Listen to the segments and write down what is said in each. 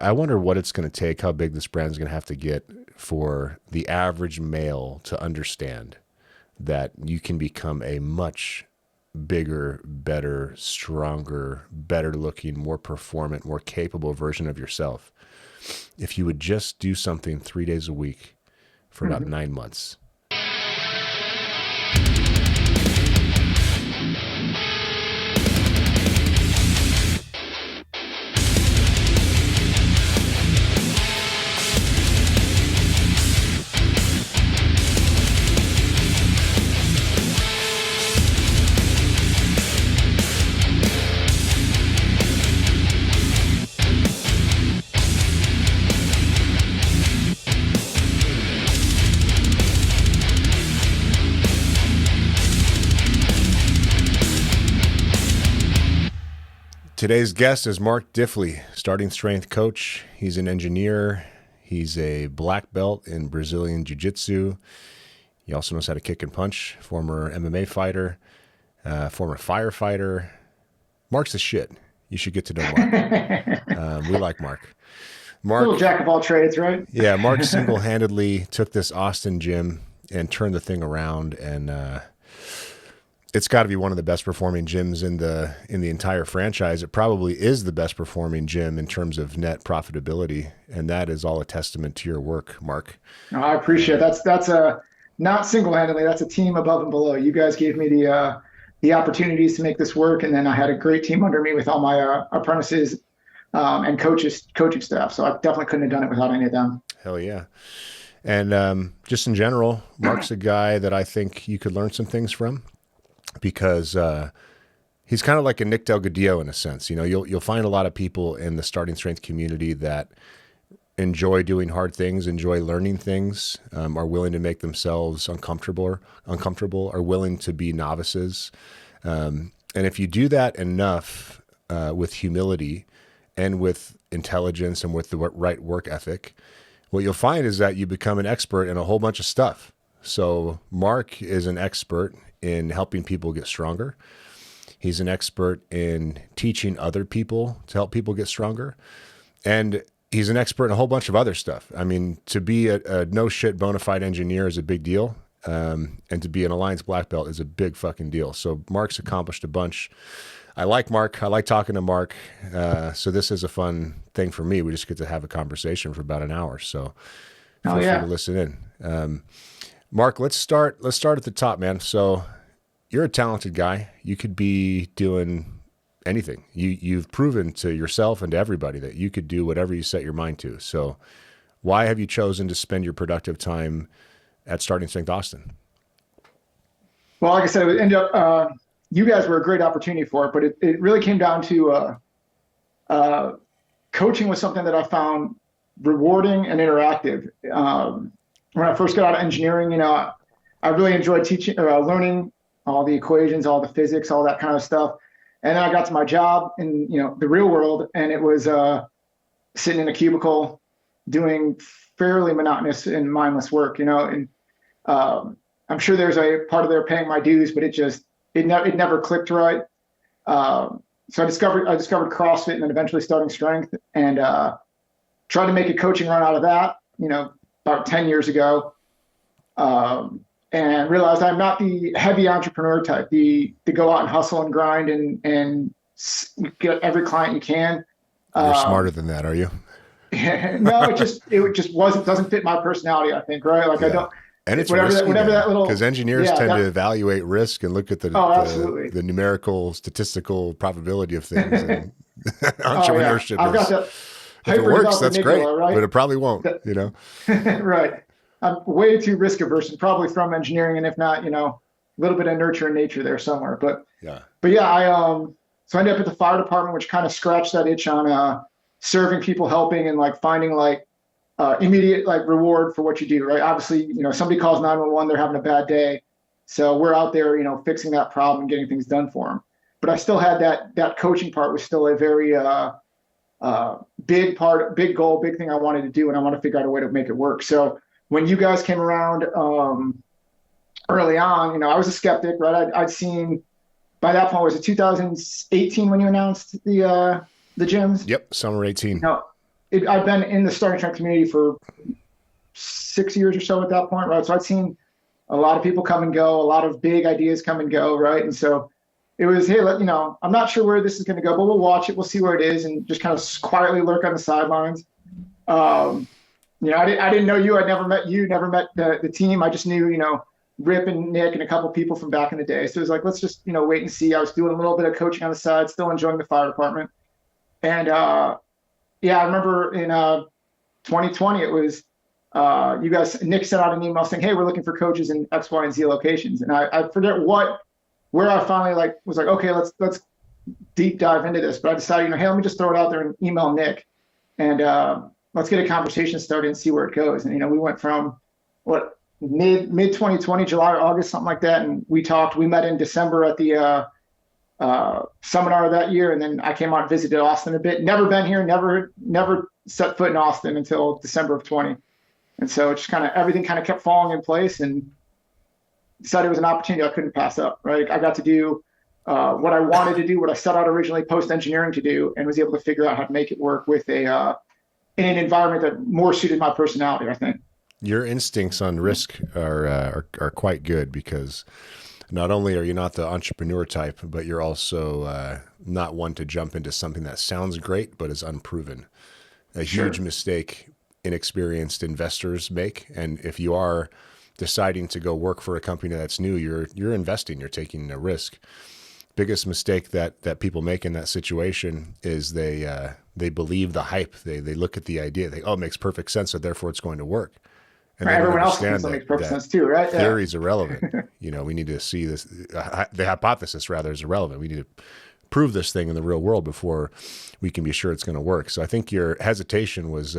I wonder what it's going to take, how big this brand is going to have to get for the average male to understand that you can become a much bigger, better, stronger, better looking, more performant, more capable version of yourself if you would just do something 3 days a week for about 9 months. Today's guest is Mark Diffley, starting strength coach. He's an engineer. He's a black belt in Brazilian Jiu-Jitsu. He also knows how to kick and punch. Former MMA fighter, former firefighter. Mark's the shit. You should get to know Mark. We like Mark. Mark, little jack of all trades, right? Yeah, Mark single-handedly took this Austin gym and turned the thing around, and it's got to be one of the best performing gyms in the entire franchise. It probably is the best performing gym in terms of net profitability, and that is all a testament to your work, Mark. No, I appreciate it. That's a not single-handedly. That's a team above and below. You guys gave me the opportunities to make this work, and then I had a great team under me with all my apprentices and coaching staff. So I definitely couldn't have done it without any of them. Hell yeah. And just in general, Mark's a guy that I think you could learn some things from, because he's kind of like a Nick Delgadillo in a sense. You know, you'll find a lot of people in the starting strength community that enjoy doing hard things, enjoy learning things, are willing to make themselves uncomfortable, are willing to be novices. And if you do that enough with humility and with intelligence and with the right work ethic, what you'll find is that you become an expert in a whole bunch of stuff. So Mark is an expert in helping people get stronger. He's an expert in teaching other people to help people get stronger. And he's an expert in a whole bunch of other stuff. I mean, to be a no shit bona fide engineer is a big deal. And to be an Alliance black belt is a big fucking deal. So Mark's accomplished a bunch. I like Mark. I like talking to Mark. So this is a fun thing for me. We just get to have a conversation for about an hour. So feel free to listen in. Mark, let's start at the top, man. So you're a talented guy. You could be doing anything. You've proven to yourself and to everybody that you could do whatever you set your mind to. So why have you chosen to spend your productive time at Starting Strength Austin? Well, like I said, it ended up, you guys were a great opportunity for it, but it really came down to coaching was something that I found rewarding and interactive. When I first got out of engineering, you know, I really enjoyed teaching, learning all the equations, all the physics, all that kind of stuff. And then I got to my job in, you know, the real world, and it was sitting in a cubicle doing fairly monotonous and mindless work, you know. And I'm sure there's a part of there paying my dues, but it never clicked right. So I discovered CrossFit and then eventually starting strength, and tried to make a coaching run out of that, you know, about 10 years ago, and realized I'm not the heavy entrepreneur type, to go out and hustle and grind and get every client you can. You're smarter than that, are you? No, it just doesn't fit my personality, I think, right? Like, yeah. I don't. And it's whatever risky, that little, because engineers tend to evaluate risk and look at the numerical, statistical probability of things. And entrepreneurship. I've got that. If it works, that's great, right? But it probably won't, you know? Right. I'm way too risk averse, and probably from engineering, and if not, you know, a little bit of nurture and nature there somewhere. But yeah, so I ended up at the fire department, which kind of scratched that itch on serving people, helping, and like finding like immediate like reward for what you do, right? Obviously, you know, somebody calls 911, they're having a bad day. So we're out there, you know, fixing that problem and getting things done for them. But I still had that coaching part was still a very big part, big goal, big thing I wanted to do, and I want to figure out a way to make it work. So when you guys came around early on, you know, I was a skeptic, right? I'd seen, by that point, was it 2018 when you announced the gyms? Yep, summer 18. You know, I've been in the starting strength community for 6 years or so at that point, right? So I'd seen a lot of people come and go, a lot of big ideas come and go, right? And so it was, hey, I'm not sure where this is going to go, but we'll watch it, we'll see where it is, and just kind of quietly lurk on the sidelines. I didn't know you, I'd never met you, never met the team. I just knew, Rip and Nick and a couple of people from back in the day. So it was like, let's just, wait and see. I was doing a little bit of coaching on the side, still enjoying the fire department. And yeah, I remember in 2020, it was you guys, Nick sent out an email saying, hey, we're looking for coaches in X, Y, and Z locations. And I forget where I finally was like, okay, let's deep dive into this. But I decided, hey, let me just throw it out there and email Nick, and let's get a conversation started and see where it goes. And we went from mid 2020, July or August, something like that, and we met in December at the seminar that year, and then I came out and visited Austin a bit. Never been here, never set foot in Austin until December of 20. And so it's just everything kept falling in place, and decided it was an opportunity I couldn't pass up, right? I got to do what I wanted to do, what I set out originally post-engineering to do, and was able to figure out how to make it work with in an environment that more suited my personality, I think. Your instincts on risk are quite good, because not only are you not the entrepreneur type, but you're also not one to jump into something that sounds great but is unproven. A huge mistake inexperienced investors make. And if you are deciding to go work for a company that's new, you're investing, you're taking a risk. Biggest mistake that people make in that situation is they believe the hype. They look at the idea, it makes perfect sense, so therefore it's going to work. And right, everyone else thinks it makes perfect sense too, right? Theory is irrelevant. We need to see this. The hypothesis rather is irrelevant. We need to prove this thing in the real world before we can be sure it's going to work. So I think your hesitation was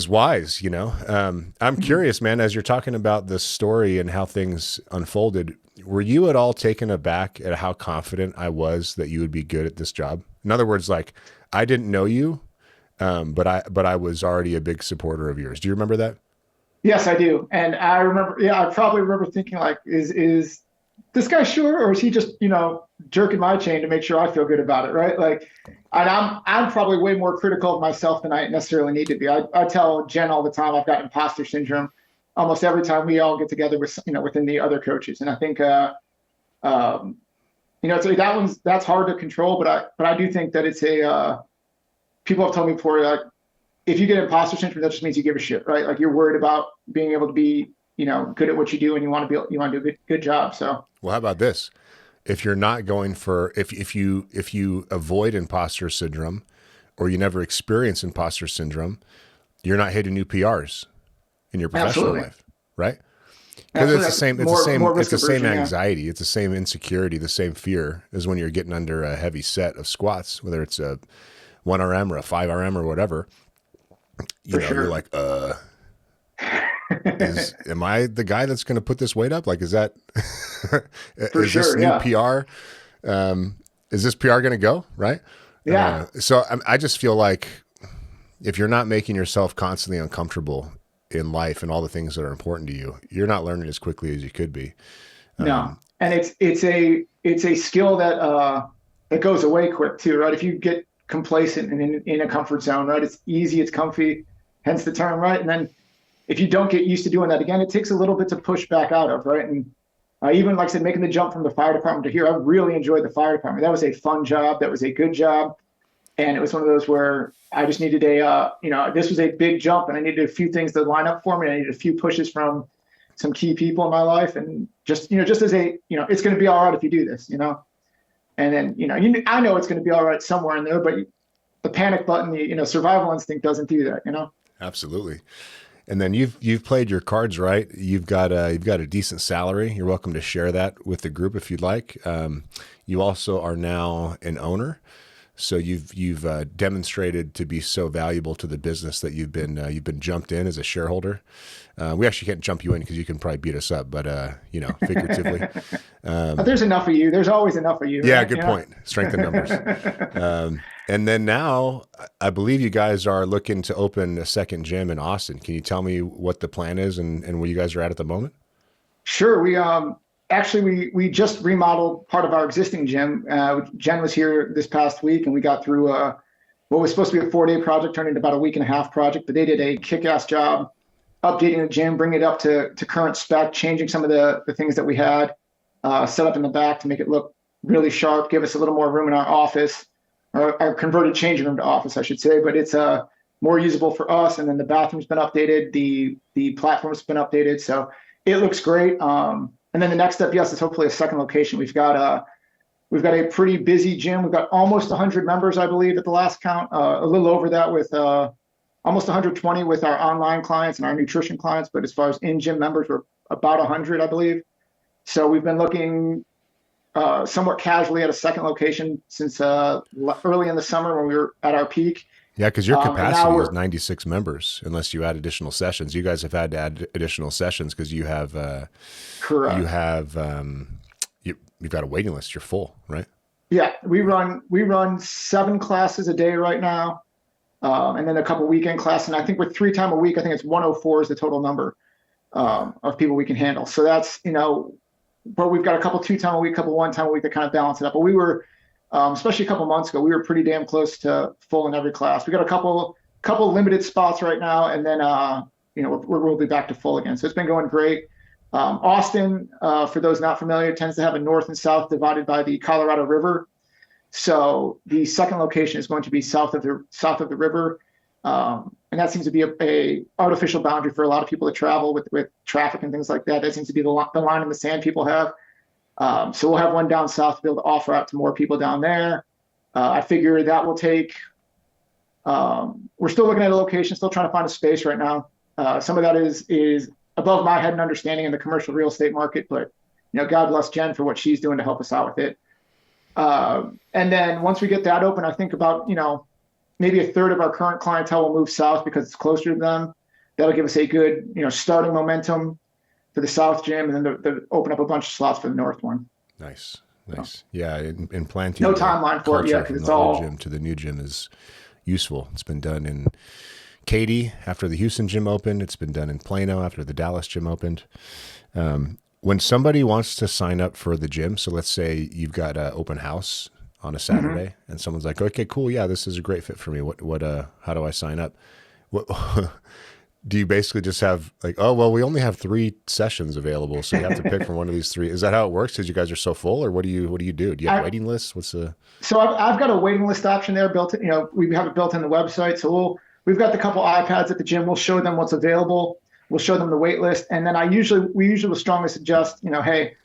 wise. I'm curious, man, as you're talking about the story and how things unfolded, were you at all taken aback at how confident I was that you would be good at this job? In other words, I didn't know you, but I was already a big supporter of yours. Do you remember that? Yes, I do. And I remember, I probably remember thinking is this guy sure, or is he just, jerking my chain to make sure I feel good about it, right? And I'm probably way more critical of myself than I necessarily need to be. I tell Jen all the time I've got imposter syndrome almost every time we all get together with, within the other coaches. And I think, that's hard to control, but I do think that it's people have told me before, if you get imposter syndrome, that just means you give a shit, right? You're worried about being able to be, good at what you do, and you want to do a good job. So, well, how about this? If you're not going for, if you avoid imposter syndrome, or you never experience imposter syndrome, you're not hitting new PRs in your professional life, right? Because it's the same anxiety, it's the same insecurity, the same fear as when you're getting under a heavy set of squats, whether it's a 1RM or a 5RM or whatever. You're like, am I the guy that's going to put this weight up? Is that, is this new PR? Is this PR going to go? Right. Yeah. So I just feel like if you're not making yourself constantly uncomfortable in life and all the things that are important to you, you're not learning as quickly as you could be. No. And it's a skill that goes away quick too, right? If you get complacent and in a comfort zone, right? It's easy, it's comfy, hence the term, right? And then if you don't get used to doing that again, it takes a little bit to push back out of, right? And even like I said, making the jump from the fire department to here, I really enjoyed the fire department. That was a fun job. That was a good job. And it was one of those where I just needed this was a big jump, and I needed a few things to line up for me. I needed a few pushes from some key people in my life, and just as it's going to be all right if you do this, And then, I know it's going to be all right somewhere in there, but the panic button, the survival instinct doesn't do that, Absolutely. And then you've played your cards right. You've got a decent salary. You're welcome to share that with the group if you'd like. You also are now an owner, so you've demonstrated to be so valuable to the business that you've been jumped in as a shareholder. We actually can't jump you in because you can probably beat us up, but figuratively. There's enough of you. There's always enough of you. Yeah, right? Good point. Strength in numbers. And then now, I believe you guys are looking to open a second gym in Austin. Can you tell me what the plan is and where you guys are at the moment? Sure. We just remodeled part of our existing gym. Jen was here this past week, and we got through what was supposed to be a 4-day project turned into about a week and a half project, but they did a kick-ass job updating the gym, bringing it up to current spec, changing some of the things that we had set up in the back to make it look really sharp, give us a little more room in our office, or our converted changing room to office, I should say, but it's more usable for us. And then the bathroom's been updated, the platform's been updated, so it looks great. And then the next step, yes, is hopefully a second location. We've got a pretty busy gym. We've got almost 100 members, I believe, at the last count. A little over that with almost 120 with our online clients and our nutrition clients. But as far as in-gym members, we're about 100, I believe. So we've been looking somewhat casually at a second location since early in the summer when we were at our peak. Yeah, because your capacity is 96 members, unless you add additional sessions. You guys have had to add additional sessions because you have correct. You've got a waiting list. You're full, right? Yeah, we run 7 classes a day right now, and then a couple weekend classes. And I think with 3 times a week, I think it's 104 is the total number of people we can handle. So that's, but we've got a couple 2 times a week, couple 1 time a week that kind of balance it up. But we were, especially a couple months ago, we were pretty damn close to full in every class. We got a couple limited spots right now, and then we'll be back to full again. So it's been going great. Austin, for those not familiar, tends to have a north and south divided by the Colorado River. So the second location is going to be south of the river, and that seems to be a artificial boundary for a lot of people to travel with traffic and things like that. That seems to be the line in the sand people have. So we'll have one down south to be able to offer out to more people down there. I figure that will take. We're still looking at a location, still trying to find a space right now. Some of that is above my head and understanding in the commercial real estate market, but God bless Jen for what she's doing to help us out with it. And then once we get that open, I think about maybe a third of our current clientele will move south because it's closer to them. That'll give us a good starting momentum for the south gym, and then to open up a bunch of slots for the north one. Nice. Yeah, and planting no timeline for it yet because it's all gym to the new gym is useful. It's been done in Katy after the Houston gym opened. It's been done in Plano after the Dallas gym opened. When somebody wants to sign up for the gym, so let's say you've got an open house on a Saturday, and someone's like, "Okay, cool, yeah, this is a great fit for me. How do I sign up?" What do you basically just have like, "Oh, well, we only have 3 sessions available, so you have to pick from one of these 3." Is that how it works? Because you guys are so full, or what do you do? Do you have waiting lists? So I've got a waiting list option there built in. We have it built in the website, so we've got the couple iPads at the gym. We'll show them what's available. We'll show them the wait list. And then we usually will strongly suggest, hey,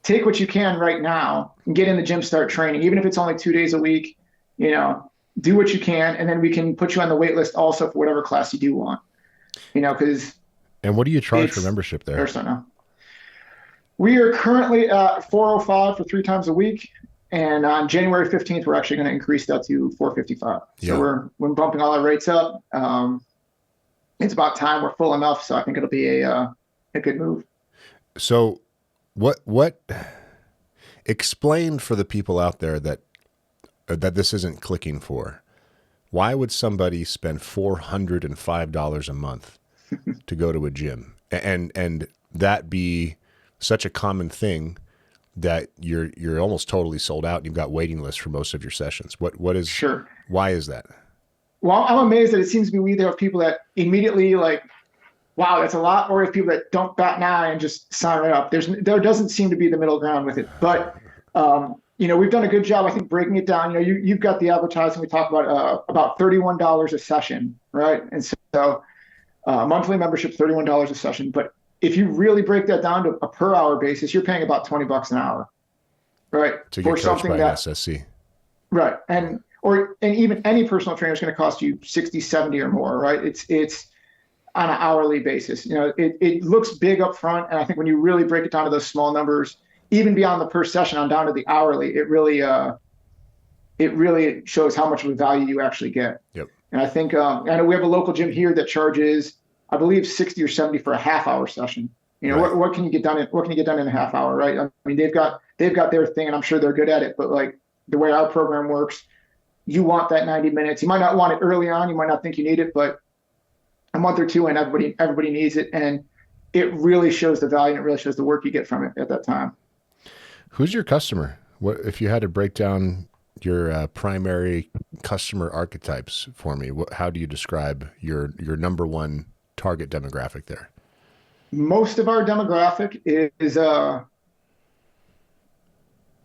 take what you can right now and get in the gym, start training. Even if it's only 2 days a week, do what you can. And then we can put you on the wait list also for whatever class you do want, because. And what do you charge for membership there? We are currently at $405 for 3 times a week. And on January 15th, we're actually going to increase that to $455. So we're bumping all our rates up. It's about time. We're full enough, so I think it'll be a good move. So, what? Explain for the people out there that this isn't clicking for. Why would somebody spend $405 a month to go to a gym, and that be such a common thing that you're almost totally sold out and you've got waiting lists for most of your sessions? What is sure? Why is that? Well, I'm amazed that it seems to be we either have people that immediately like, wow, that's a lot, or if people that don't bat an eye and just sign right up. There doesn't seem to be the middle ground with it. But we've done a good job, I think, breaking it down. You've got the advertising. We talk about $31 a session, right? And so monthly membership, $31 a session. But if you really break that down to a per hour basis, you're paying about $20 an hour, right? To get coached by an SSC. Right. And even any personal trainer is going to cost you 60, 70 or more, right? It's on an hourly basis. It looks big up front. And I think when you really break it down to those small numbers, even beyond the per session on down to the hourly, it really shows how much of a value you actually get. Yep. And I think, I know we have a local gym here that charges, I believe, 60 or 70 for a half-hour session. Right. What can you get done in a half hour, right? I mean, they've got their thing, and I'm sure they're good at it. But like the way our program works, you want that 90 minutes. You might not want it early on. You might not think you need it, but a month or two in, everybody needs it, and it really shows the value, and it really shows the work you get from it at that time. Who's your customer? What if you had to break down your primary customer archetypes for me. How do you describe your number one target demographic there? Most of our demographic is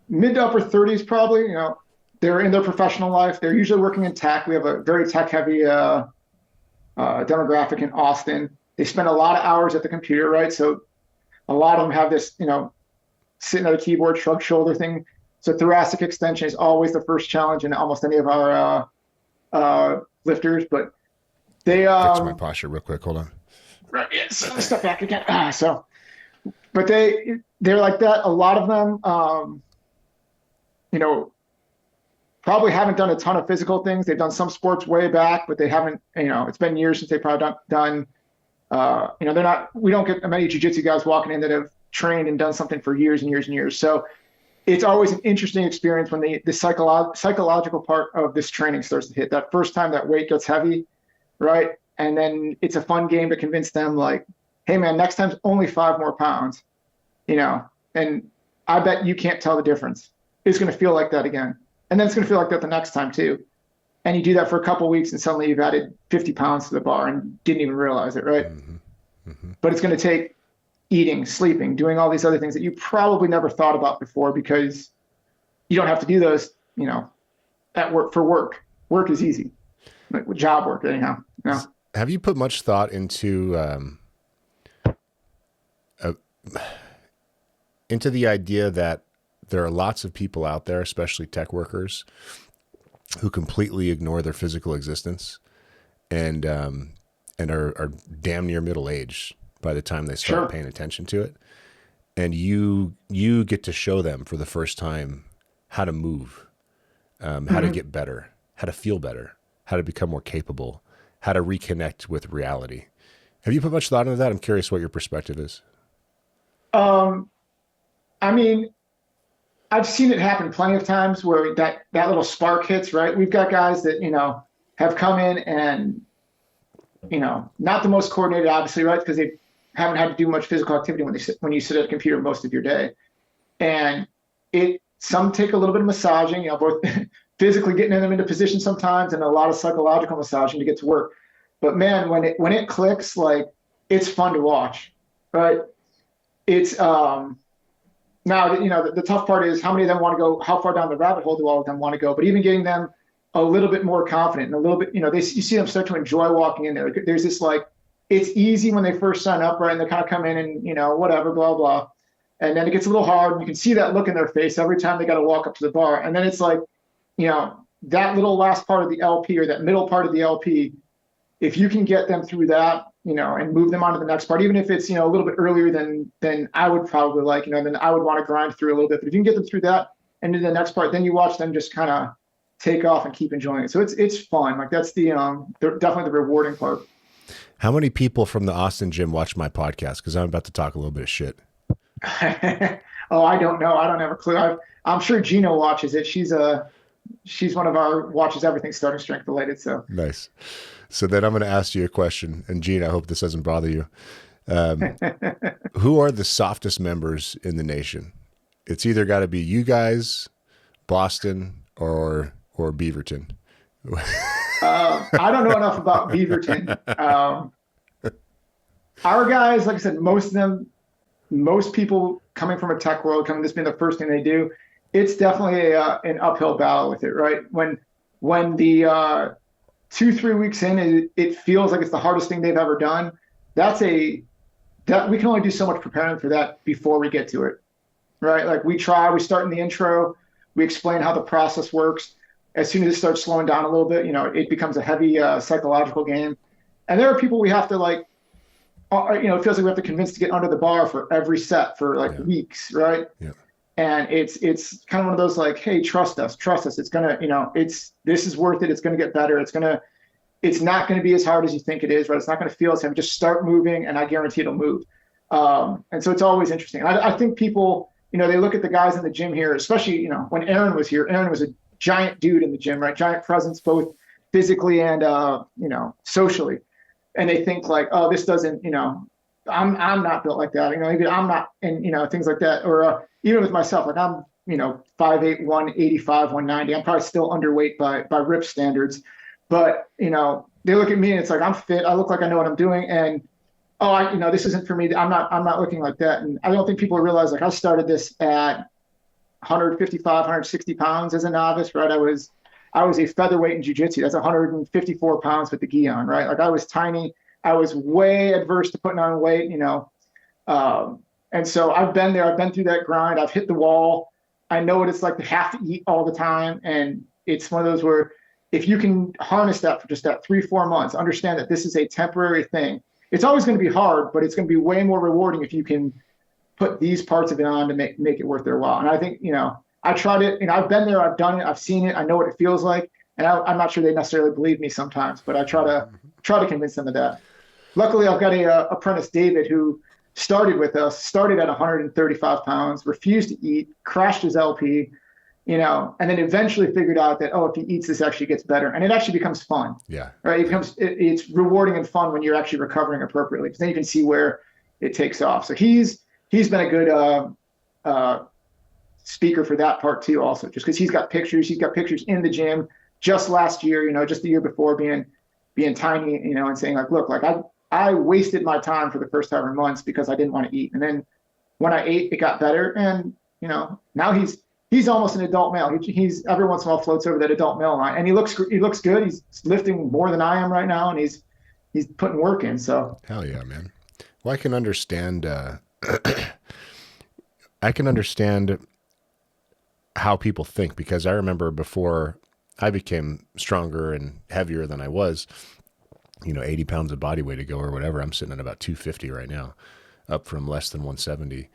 mid to upper 30s, probably. You know, they're in their professional life. They're usually working in tech. We have a very tech-heavy demographic in Austin. They spend a lot of hours at the computer, right? So a lot of them have this, you know, sitting at a keyboard, shrug shoulder thing. So thoracic extension is always the first challenge in almost any of our lifters. But they fix my posture real quick. Hold on. Right. Yeah. So step back again. But they're like that. A lot of them, you know, probably haven't done a ton of physical things. They've done some sports way back, but they haven't. You know, it's been years since they've probably done. You know, they're not. We don't get many jiu-jitsu guys walking in that have trained and done something for years and years and years. So it's always an interesting experience when the psychological part of this training starts to hit. That first time that weight gets heavy, right? And then it's a fun game to convince them, like, hey, man, next time's only 5 more pounds, you know, and I bet you can't tell the difference. It's going to feel like that again. And then it's going to feel like that the next time too. And you do that for a couple of weeks and suddenly you've added 50 pounds to the bar and didn't even realize it, right? Mm-hmm. Mm-hmm. But it's going to take eating, sleeping, doing all these other things that you probably never thought about before because you don't have to do those, you know, at work for work. Work is easy, like with job work anyhow. You know? Have you put much thought into the idea that there are lots of people out there, especially tech workers, who completely ignore their physical existence and are damn near middle age by the time they start paying attention to it, and you get to show them for the first time how to move, how to get better, how to feel better, how to become more capable, how to reconnect with reality. Have you put much thought into that? I'm curious what your perspective is. I mean, I've seen it happen plenty of times where that little spark hits, right? We've got guys that, you know, have come in and, you know, not the most coordinated, obviously, right? Because they haven't had to do much physical activity when you sit at a computer most of your day. And some take a little bit of massaging, you know, both physically getting them into position sometimes and a lot of psychological massaging to get to work. But man, when it clicks, like, it's fun to watch, right? It's now, you know, the tough part is how many of them want to go, how far down the rabbit hole do all of them want to go? But even getting them a little bit more confident and a little bit, you know, you see them start to enjoy walking in there. There's this, like, it's easy when they first sign up, right? And they kind of come in and, you know, whatever, blah, blah. And then it gets a little hard. And you can see that look in their face every time they got to walk up to the bar. And then it's like, you know, that little last part of the LP or that middle part of the LP, if you can get them through that, you know, and move them on to the next part, even if it's, you know, a little bit earlier than I would probably like, you know, then I would want to grind through a little bit. But if you can get them through that and to the next part, then you watch them just kind of take off and keep enjoying it. So it's fun. Like, that's definitely the rewarding part. How many people from the Austin gym watch my podcast? Because I'm about to talk a little bit of shit. Oh, I don't know. I don't have a clue. I'm sure Gena watches it. She's one of our watches everything starting strength related. So nice. So then I'm going to ask you a question, and Gena, I hope this doesn't bother you. Who are the softest members in the nation? It's either got to be you guys, Boston, or Beaverton. I don't know enough about Beaverton. Our guys, like I said, most people coming from a tech world, this being the first thing they do, it's definitely an uphill battle with it, right? When the 2-3 weeks in, it feels like it's the hardest thing they've ever done. That we can only do so much preparing for that before we get to it, right? Like, we start in the intro, we explain how the process works. As soon as it starts slowing down a little bit, you know, it becomes a heavy psychological game. And there are people we have to, like, you know, it feels like we have to convince to get under the bar for every set for weeks, right? Yeah. And it's kind of one of those, like, hey, trust us. It's gonna, you know, this is worth it. It's gonna get better. It's not gonna be as hard as you think it is, right? It's not gonna feel as heavy. Just start moving, and I guarantee it'll move. And so it's always interesting. I think people, you know, they look at the guys in the gym here, especially, you know, when Aaron was here. Aaron was a giant dude in the gym, right? Giant presence, both physically and you know, socially. And they think, like, oh, this doesn't, you know, I'm not built like that. You know, maybe I'm not, and, you know, things like that. Or even with myself, like, 5'8", 185, 190. I'm probably still underweight by RIP standards, but they look at me and it's like, I'm fit. I look like I know what I'm doing. And, this isn't for me. I'm not looking like that. And I don't think people realize, like, I started this at 155, 160 pounds as a novice, right? I was a featherweight in jiu-jitsu. That's 154 pounds with the gi on, right? Like, I was tiny. I was way adverse to putting on weight, and so I've been there. I've been through that grind. I've hit the wall. I know what it's like to have to eat all the time. And it's one of those where if you can harness that for just that 3-4 months, understand that this is a temporary thing. It's always going to be hard, but it's going to be way more rewarding if you can put these parts of it on to make it worth their while. And I think, I tried it, I've been there, I've done it, I've seen it, I know what it feels like. And I'm not sure they necessarily believe me sometimes, but I try to convince them of that. Luckily, I've got a apprentice, David, who started with us, started at 135 pounds, refused to eat, crashed his LP, and then eventually figured out that, if he eats, this actually gets better. And it actually becomes fun. Yeah. Right. It's rewarding and fun when you're actually recovering appropriately, because then you can see where it takes off. So he's been a good speaker for that part too, also, just because he's got pictures in the gym just last year, just the year before, being tiny, and saying, like, look, like, I wasted my time for the first however months because I didn't want to eat. And then when I ate, it got better. And, now he's almost an adult male. He's every once in a while floats over that adult male line, and he looks good. He's lifting more than I am right now. And he's putting work in. So hell yeah, man. Well, I can understand, I can understand how people think, because I remember before I became stronger and heavier than I was, 80 pounds of body weight ago or whatever. I'm sitting at about 250 right now, up from less than 170.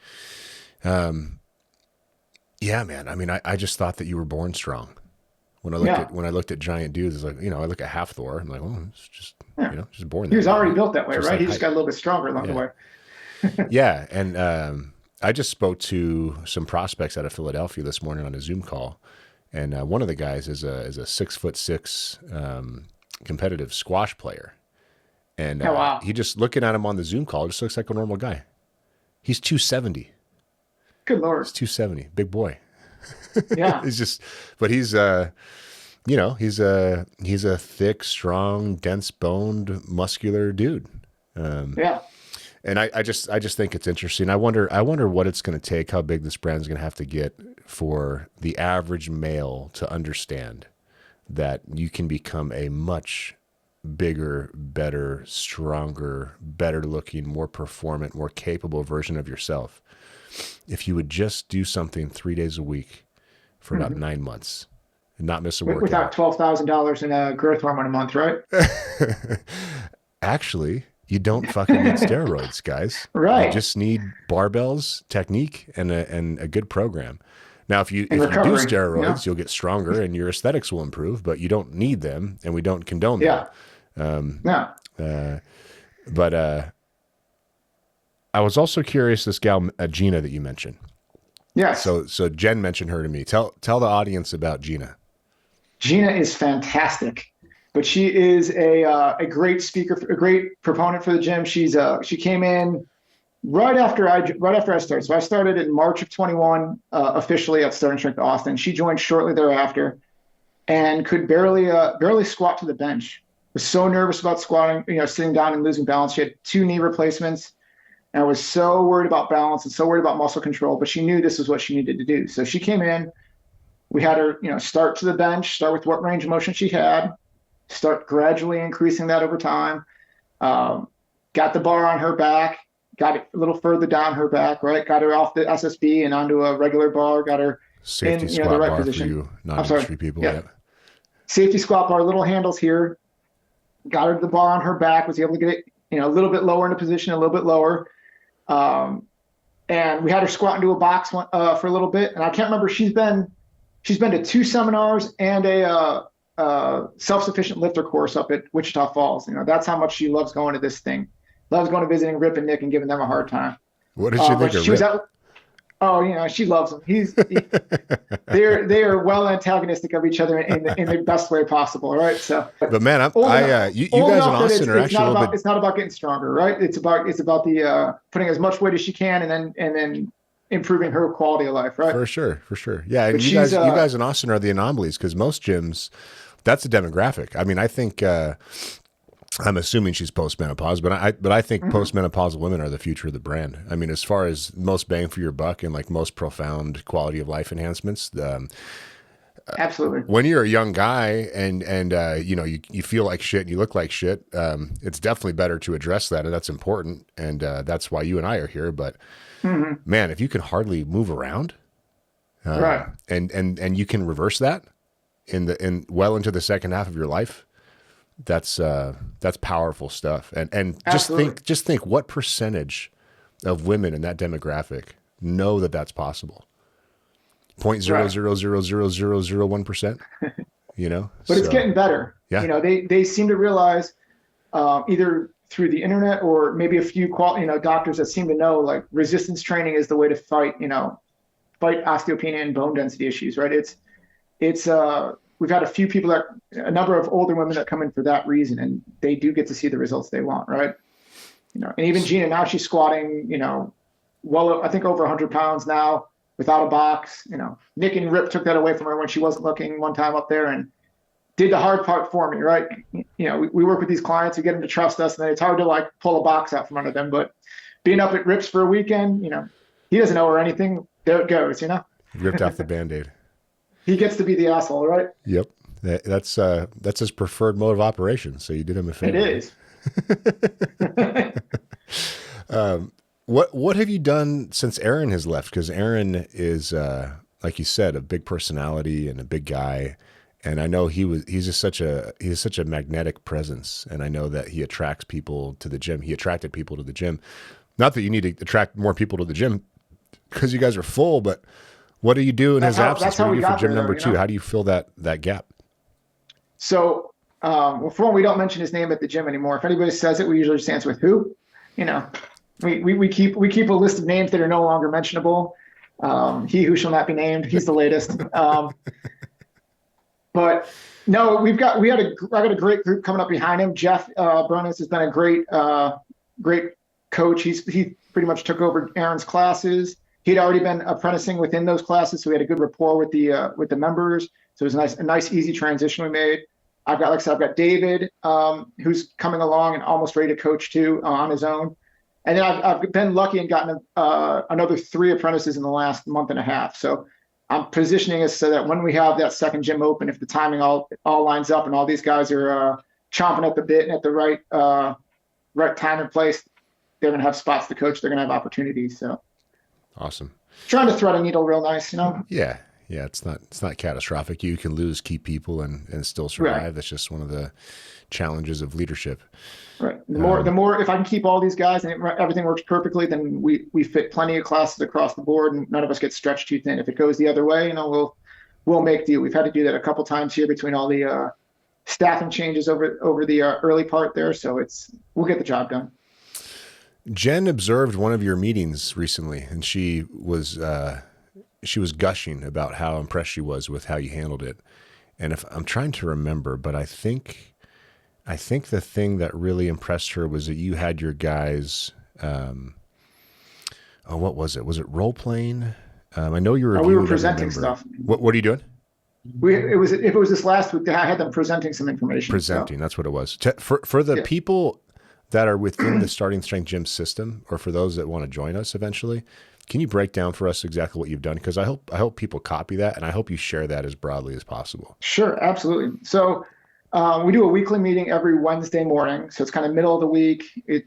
Yeah, man. I mean, I just thought that you were born strong. When I looked at giant dudes, it's like, I look at half Thor. I'm like, it's just, just born. He was already built that way, right? He just got a little bit stronger along the way. Yeah. And, I just spoke to some prospects out of Philadelphia this morning on a Zoom call. And, one of the guys is a 6'6", competitive squash player. And wow. He just, looking at him on the Zoom call, just looks like a normal guy. He's 270. Good Lord. He's 270. Big boy. Yeah. He's he's a thick, strong, dense boned, muscular dude. Yeah. And I just think it's interesting. I wonder what it's going to take, how big this brand is going to have to get for the average male to understand that you can become a much bigger, better, stronger, better looking, more performant, more capable version of yourself if you would just do something 3 days a week for about 9 months and not miss a workout. Without $12,000 in a growth hormone a month, right? Actually, you don't fucking need steroids, guys. Right. You just need barbells, technique, and a good program. Now, if you do steroids, you'll get stronger and your aesthetics will improve, but you don't need them, and we don't condone them. But I was also curious, this gal, Gena, that you mentioned. Yes. So Jen mentioned her to me. Tell the audience about Gena. Gena is fantastic, but she is a great speaker, a great proponent for the gym. She came in right after I started. So I started in March of 21 officially at Starting Strength Austin. She joined shortly thereafter, and could barely squat to the bench. Was so nervous about squatting, sitting down and losing balance. She had 2 knee replacements. And I was so worried about balance and so worried about muscle control, but she knew this was what she needed to do. So she came in, we had her, start to the bench, start with what range of motion she had, start gradually increasing that over time. Got the bar on her back, got it a little further down her back, right? Got her off the SSB and onto a regular bar, got her safety in squat the right bar position. for you non-industry people. Yeah. Safety squat bar, little handles here. Got her the bar on her back, was able to get it, a little bit lower into position, a little bit lower. And we had her squat into a box for a little bit. And I can't remember, she's been to 2 seminars and a self-sufficient lifter course up at Wichita Falls. That's how much she loves going to this thing. Loves going to visiting Rip and Nick and giving them a hard time. What did she think of Rip? She loves him. They are well antagonistic of each other in the best way possible, right? So, but man, you guys in Austin are actually it's not about getting stronger, right? It's about the putting as much weight as she can, and then improving her quality of life, right? For sure. Yeah, and But you guys in Austin are the anomalies because most gyms, that's a demographic. I mean, I think I'm assuming she's postmenopause, but I think postmenopausal women are the future of the brand. I mean, as far as most bang for your buck and like most profound quality of life enhancements, absolutely. When you're a young guy and you know you feel like shit and you look like shit, it's definitely better to address that, and that's important, and that's why you and I are here. But man, if you can hardly move around, right, and you can reverse that well into the second half of your life, that's powerful stuff. And just think what percentage of women in that demographic know that that's possible. 0.0000001%, you know, but it's getting better. Yeah. You know, they seem to realize either through the internet or maybe a few doctors that seem to know like resistance training is the way to fight osteopenia and bone density issues, right? It's we've had a number of older women that come in for that reason, and they do get to see the results they want, right? You know, and even Gena, now she's squatting, you know, I think over 100 pounds now without a box. You know, Nick and Rip took that away from her when she wasn't looking one time up there and did the hard part for me, right? You know, we work with these clients, we get them to trust us, and then it's hard to like pull a box out from under them. But being up at Rip's for a weekend, you know, he doesn't owe her anything. There it goes, you know? Ripped off the Band-Aid. He gets to be the asshole, right? Yep. That's his preferred mode of operation. So you did him a favor. It is. What have you done since Aaron has left? Because Aaron is, like you said, a big personality and a big guy. And I know he's such a magnetic presence. And I know that he attracts people to the gym. He attracted people to the gym. Not that you need to attract more people to the gym because you guys are full, but what do you do in his absence? What do you do for gym number 2? How do you fill that gap? So, for one, we don't mention his name at the gym anymore. If anybody says it, we usually just answer with who. You know, we keep a list of names that are no longer mentionable. He who shall not be named. He's the latest. But no, I got a great group coming up behind him. Jeff Bronis has been a great coach. He pretty much took over Aaron's classes. He'd already been apprenticing within those classes, so we had a good rapport with the members. So it was a nice, easy transition we made. I've got David, who's coming along and almost ready to coach too on his own. And then I've been lucky and gotten another 3 apprentices in the last month and a half. So I'm positioning us so that when we have that second gym open, if the timing all lines up and all these guys are chomping at the bit and at the right time and place, they're going to have spots to coach. They're going to have opportunities. So. Awesome. Trying to thread a needle real nice, you know? Yeah. It's not catastrophic. You can lose key people and still survive. Right. That's just one of the challenges of leadership. Right. The more, if I can keep all these guys and everything works perfectly, then we fit plenty of classes across the board and none of us get stretched too thin. If it goes the other way, you know, we'll make do. We've had to do that a couple times here between all the staffing changes over the early part there. So we'll get the job done. Jen observed one of your meetings recently, and she was gushing about how impressed she was with how you handled it. And if I'm trying to remember, but I think the thing that really impressed her was that you had your guys. What was it? Was it role playing? I know you were. We were presenting stuff. What are you doing? If it was this last week, I had them presenting some information. Presenting, so. That's what it was. For the people that are within the Starting Strength Gym system, or for those that want to join us eventually, can you break down for us exactly what you've done? Because I hope people copy that, and I hope you share that as broadly as possible. Sure, absolutely. So we do a weekly meeting every Wednesday morning. So it's kind of middle of the week. It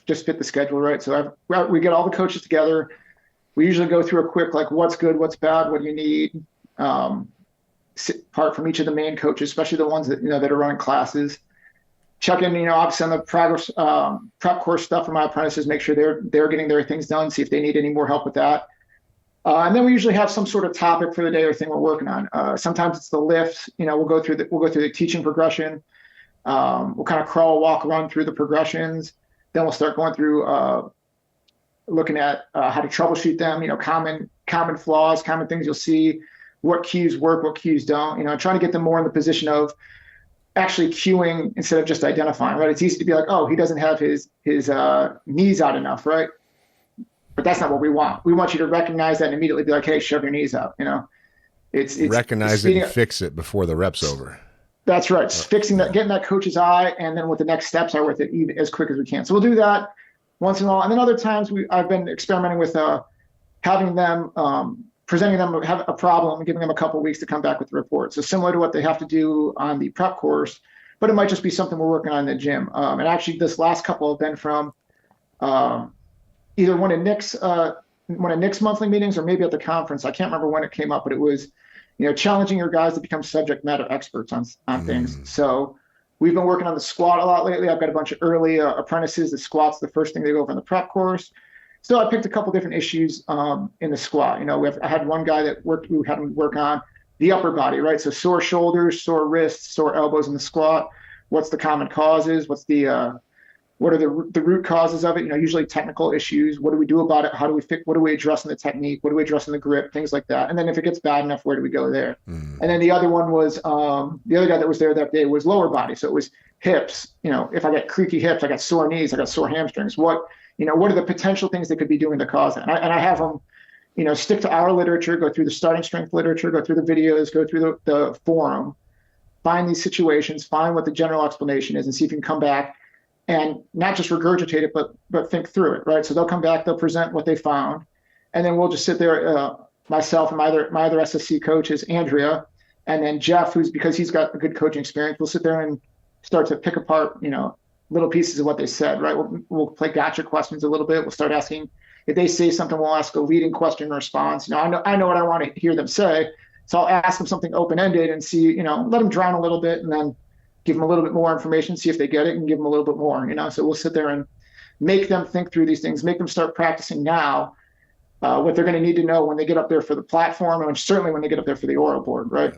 just fit the schedule, right? So we get all the coaches together. We usually go through a quick, like, what's good, what's bad, what do you need? Apart from each of the main coaches, especially the ones that that are running classes. Check in, obviously on the progress prep course stuff for my apprentices, make sure they're getting their things done, see if they need any more help with that. And then we usually have some sort of topic for the day or thing we're working on. Sometimes it's the lift. We'll go through the teaching progression. We'll kind of crawl, walk, run through the progressions. Then we'll start going through looking at how to troubleshoot them. Common flaws, common things you'll see, what cues work, what cues don't. Trying to get them more in the position of actually cueing instead of just identifying, right? It's easy to be like, oh, he doesn't have his knees out enough, right? but that's not what we want. We want you to recognize that and immediately be like, hey, shove your knees out. It's recognize it and fix it before the rep's over. That's right. Fixing that, getting that coach's eye, and then what the next steps are with it, even as quick as we can. So we'll do that once in a while, and then other times I've been experimenting with having them presenting them have a problem and giving them a couple of weeks to come back with the report. So similar to what they have to do on the prep course, but it might just be something we're working on in the gym. And actually, this last couple have been from either one of Nick's monthly meetings or maybe at the conference. I can't remember when it came up, but it was, challenging your guys to become subject matter experts on things. So we've been working on the squat a lot lately. I've got a bunch of early apprentices. The squat's the first thing they go over in the prep course. So I picked a couple different issues in the squat. I had one guy that we had him work on the upper body, right? So sore shoulders, sore wrists, sore elbows in the squat. What's the common causes? What are the root causes of it? Usually technical issues. What do we do about it? How do we fix? What do we address in the technique? What do we address in the grip? Things like that. And then if it gets bad enough, where do we go there? And then the other one was the other guy that was there that day was lower body. So it was hips. If I got creaky hips, I got sore knees, I got sore hamstrings. What are the potential things they could be doing to cause that? And I have them, stick to our literature, go through the starting strength literature, go through the videos, go through the forum, find these situations, find what the general explanation is, and see if you can come back and not just regurgitate it, but think through it, right? So they'll come back, they'll present what they found, and then we'll just sit there, myself and my other SSC coaches, Andrea, and then Jeff, because he's got a good coaching experience, we'll sit there and start to pick apart, little pieces of what they said, right? We'll play gotcha questions a little bit. We'll start asking, if they say something, we'll ask a leading question and response. I know what I want to hear them say, so I'll ask them something open-ended and see, let them drown a little bit, and then give them a little bit more information, see if they get it, and give them a little bit more, So we'll sit there and make them think through these things, make them start practicing now what they're going to need to know when they get up there for the platform, and certainly when they get up there for the oral board, right?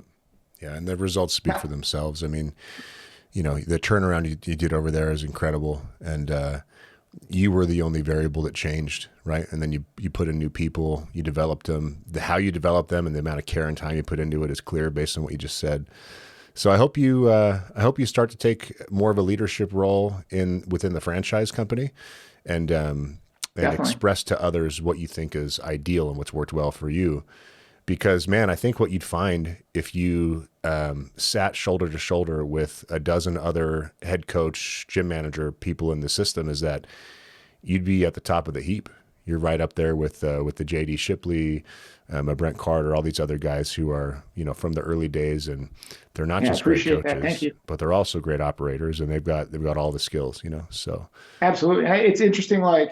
Yeah, and the results speak for themselves. I mean, the turnaround you did over there is incredible, and you were the only variable that changed, right? And then you put in new people, you developed them. How you developed them and the amount of care and time you put into it is clear based on what you just said. So I hope you start to take more of a leadership role within the franchise company, and express to others what you think is ideal and what's worked well for you. Because, man, I think what you'd find if you sat shoulder to shoulder with a dozen other head coach, gym manager people in the system is that you'd be at the top of the heap. You're right up there with the J.D. Shipley, Brent Carter, all these other guys who are, from the early days, and they're not just great coaches, but they're also great operators, and they've got all the skills, So absolutely, it's interesting. I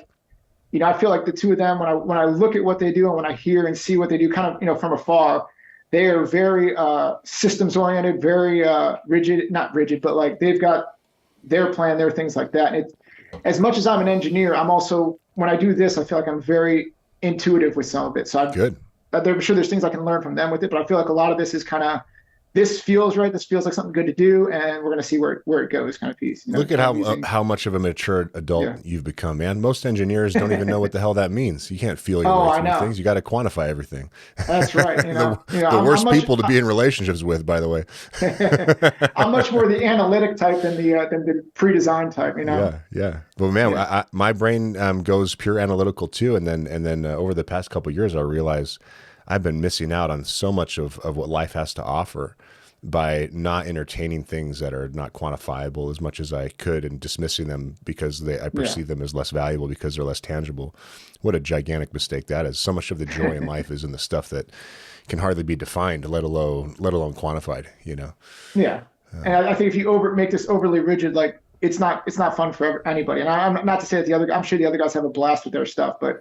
feel like the two of them, when I look at what they do and when I hear and see what they do, kind of, from afar, they are very systems oriented, very rigid, not rigid, but they've got their plan, their things like that. And as much as I'm an engineer, I'm also, when I do this, I feel like I'm very intuitive with some of it. So I'm sure there's things I can learn from them with it, but I feel like a lot of this is kind of, this feels right. This feels like something good to do, and we're going to see where it goes, kind of piece. Look at how much of a mature adult you've become, man. Most engineers don't even know what the hell that means. You can't feel your way through things. You got to quantify everything. That's right. The worst people to be in relationships with, by the way. I'm much more the analytic type than the pre-design type. Yeah. Well, man, my brain goes pure analytical too, and then over the past couple of years, I realized I've been missing out on so much of what life has to offer by not entertaining things that are not quantifiable as much as I could, and dismissing them because I perceive them as less valuable because they're less tangible. What a gigantic mistake that is. So much of the joy in life is in the stuff that can hardly be defined, let alone quantified, Yeah. And I think if you make this overly rigid, it's not fun for anybody. And I'm not to say that I'm sure the other guys have a blast with their stuff, but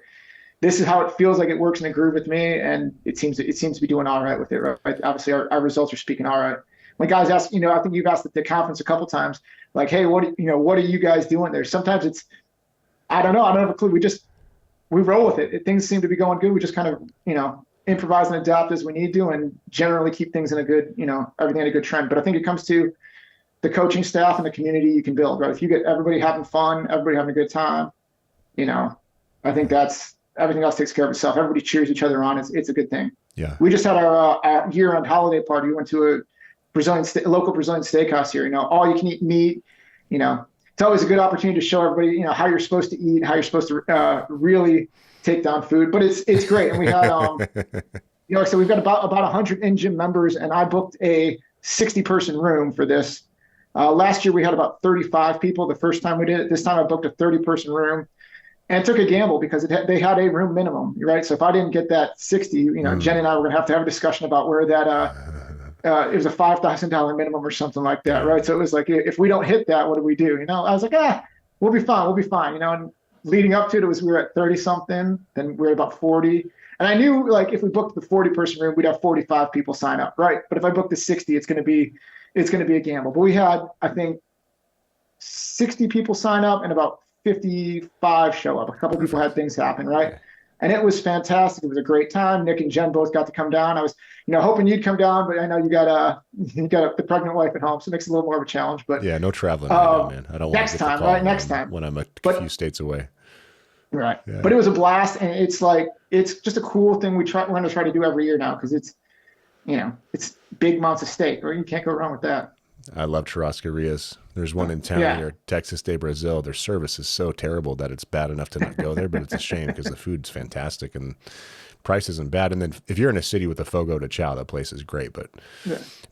this is how it feels like it works in a groove with me, and it seems to be doing all right with it. Right? Obviously, our results are speaking all right. When guys ask, I think you've asked at the conference a couple times, hey, what are you guys doing there? Sometimes it's, I don't know, I don't have a clue. We roll with it. Things seem to be going good. We just kind of, improvise and adapt as we need to, and generally keep things in a good, everything in a good trend. But I think it comes to the coaching staff and the community you can build, right? If you get everybody having fun, everybody having a good time, I think everything else takes care of itself. Everybody cheers each other on. It's a good thing. Yeah. We just had our year-end holiday party. We went to a local Brazilian steakhouse here. All you can eat meat. it's always a good opportunity to show everybody, how you're supposed to eat, how you're supposed to really take down food. But it's great. And we had, so we've got about 100 in-gym members, and I booked a 60-person room for this. Last year we had about 35 people the first time we did it. This time I booked a 30-person room and took a gamble because they had a room minimum, right? So if I didn't get that 60, Jen and I were going to have a discussion about where that it was a $5,000 minimum or something like that, right? So it was like, if we don't hit that, what do we do? I was like, we'll be fine. And leading up to it, we were at 30 something, then we were at about 40. And I knew, like, if we booked the 40-person room, we'd have 45 people sign up, right? But if I booked the 60, it's going to be a gamble. But we had, I think, 60 people sign up and about 55 show up. A couple people had things happen, right? And it was fantastic. It was a great time. Nick and Jen both got to come down. I was, hoping you'd come down, but I know you got the pregnant wife at home, so it makes it a little more of a challenge. But yeah, no traveling right now, man. I don't want next to time, right? Next time when I'm a few states away. Right. Yeah. But it was a blast, and it's just a cool thing we're going to try to do every year now because it's big amounts of steak, or you can't go wrong with that. I love churrascarias. There's one in town near Texas de Brazil. Their service is so terrible that it's bad enough to not go there, but it's a shame because the food's fantastic and price isn't bad. And then if you're in a city with a fogo de chao, that place is great, but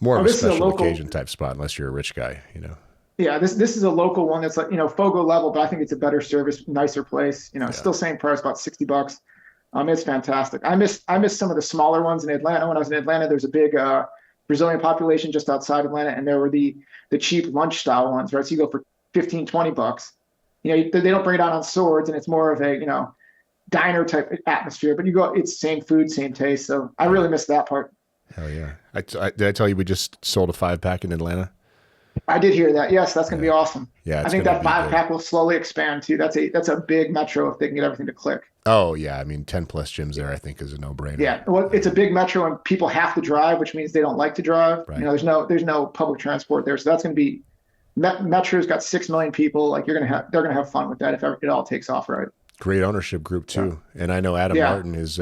more of a special occasion type spot unless you're a rich guy, Yeah, this is a local one that's like, fogo level, but I think it's a better service, nicer place. Still same price, about $60. It's fantastic. I miss some of the smaller ones in Atlanta. When I was in Atlanta, there's a big Brazilian population just outside Atlanta, and there were the cheap lunch style ones, right? So you go for $15-$20. They don't bring it out on swords, and it's more of a diner type atmosphere. But you go, it's same food, same taste. So I really miss that part. Hell yeah! Did I tell you we just sold a 5-pack in Atlanta? I did hear that. Yes, that's going to be awesome. Yeah, I think that 5-pack will slowly expand too. That's a big metro if they can get everything to click. Oh yeah, I mean 10+ gyms there, I think is a no-brainer. Yeah, well, it's a big metro and people have to drive, which means they don't like to drive. Right. There's no public transport there, so that's going to be. Metro's got 6 million people. Like they're going to have fun with that if it all takes off right. Great ownership group too, and I know Adam Martin is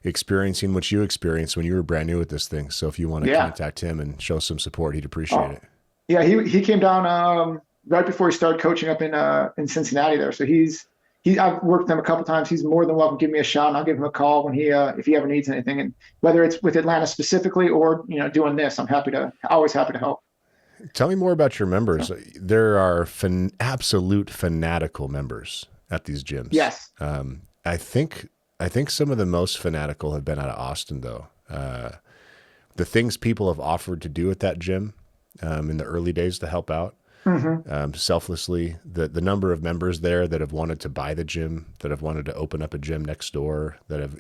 experiencing what you experienced when you were brand new at this thing. So if you want to contact him and show some support, he'd appreciate it. Yeah, he came down right before he started coaching up in Cincinnati there. So I've worked with him a couple times. He's more than welcome to give me a shot, and I'll give him a call when if he ever needs anything. And whether it's with Atlanta specifically or doing this, I'm always happy to help. Tell me more about your members. There are absolute fanatical members at these gyms. Yes. I think some of the most fanatical have been out of Austin though. The things people have offered to do at that gym. In the early days to help out selflessly, the number of members there that have wanted to buy the gym, that have wanted to open up a gym next door, that have,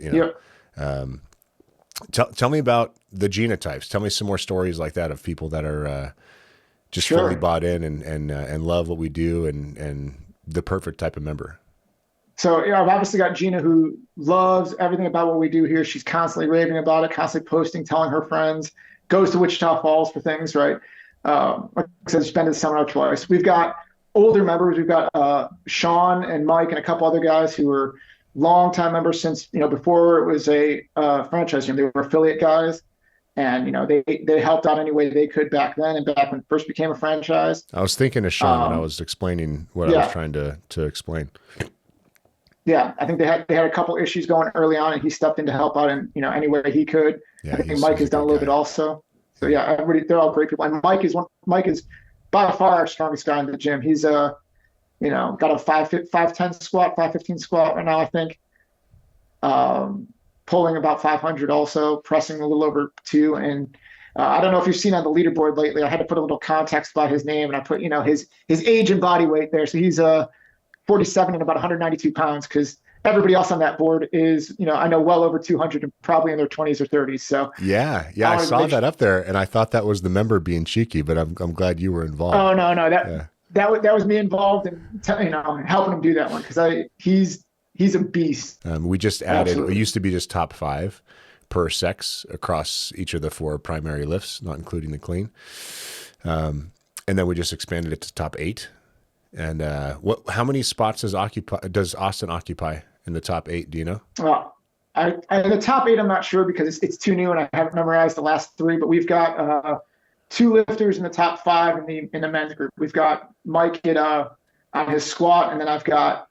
tell me about the Gena types. Tell me some more stories like that of people that are just fully bought in and love what we do and the perfect type of member. So I've obviously got Gena who loves everything about what we do here. She's constantly raving about it, constantly posting, telling her friends, goes to Wichita Falls for things, right? Like I said, she's been to the seminar twice. We've got older members. We've got Sean and Mike and a couple other guys who were longtime members since, before it was a franchise gym. They were affiliate guys, and, they helped out any way they could back then and back when it first became a franchise. I was thinking of Sean when I was explaining what I was trying to explain. Yeah, I think they had a couple issues going early on, and he stepped in to help out in any way he could. Yeah, I think Mike has done a little bit also. So yeah, they're all great people. And Mike is by far our strongest guy in the gym. He's got a 5'10" squat, 5'15" squat right now, I think. Pulling about 500 also, pressing a little over 2. And I don't know if you've seen on the leaderboard lately, I had to put a little context by his name, and I put his age and body weight there. So he's 47 and about 192 pounds because everybody else on that board is, I know well over 200 and probably in their 20s or 30s. So yeah, I saw that up there, and I thought that was the member being cheeky, but I'm glad you were involved. Oh no, that was me involved in helping him do that one because he's a beast. We just added. Absolutely. It used to be just top 5 per sex across each of the 4 primary lifts, not including the clean, and then we just expanded it to top 8. And how many spots does Austin occupy in the top 8? Do you know? Well, in the top 8, I'm not sure because it's too new and I haven't memorized the last 3. But we've got 2 lifters in the top 5 in the men's group. We've got Mike at on his squat, and then I've got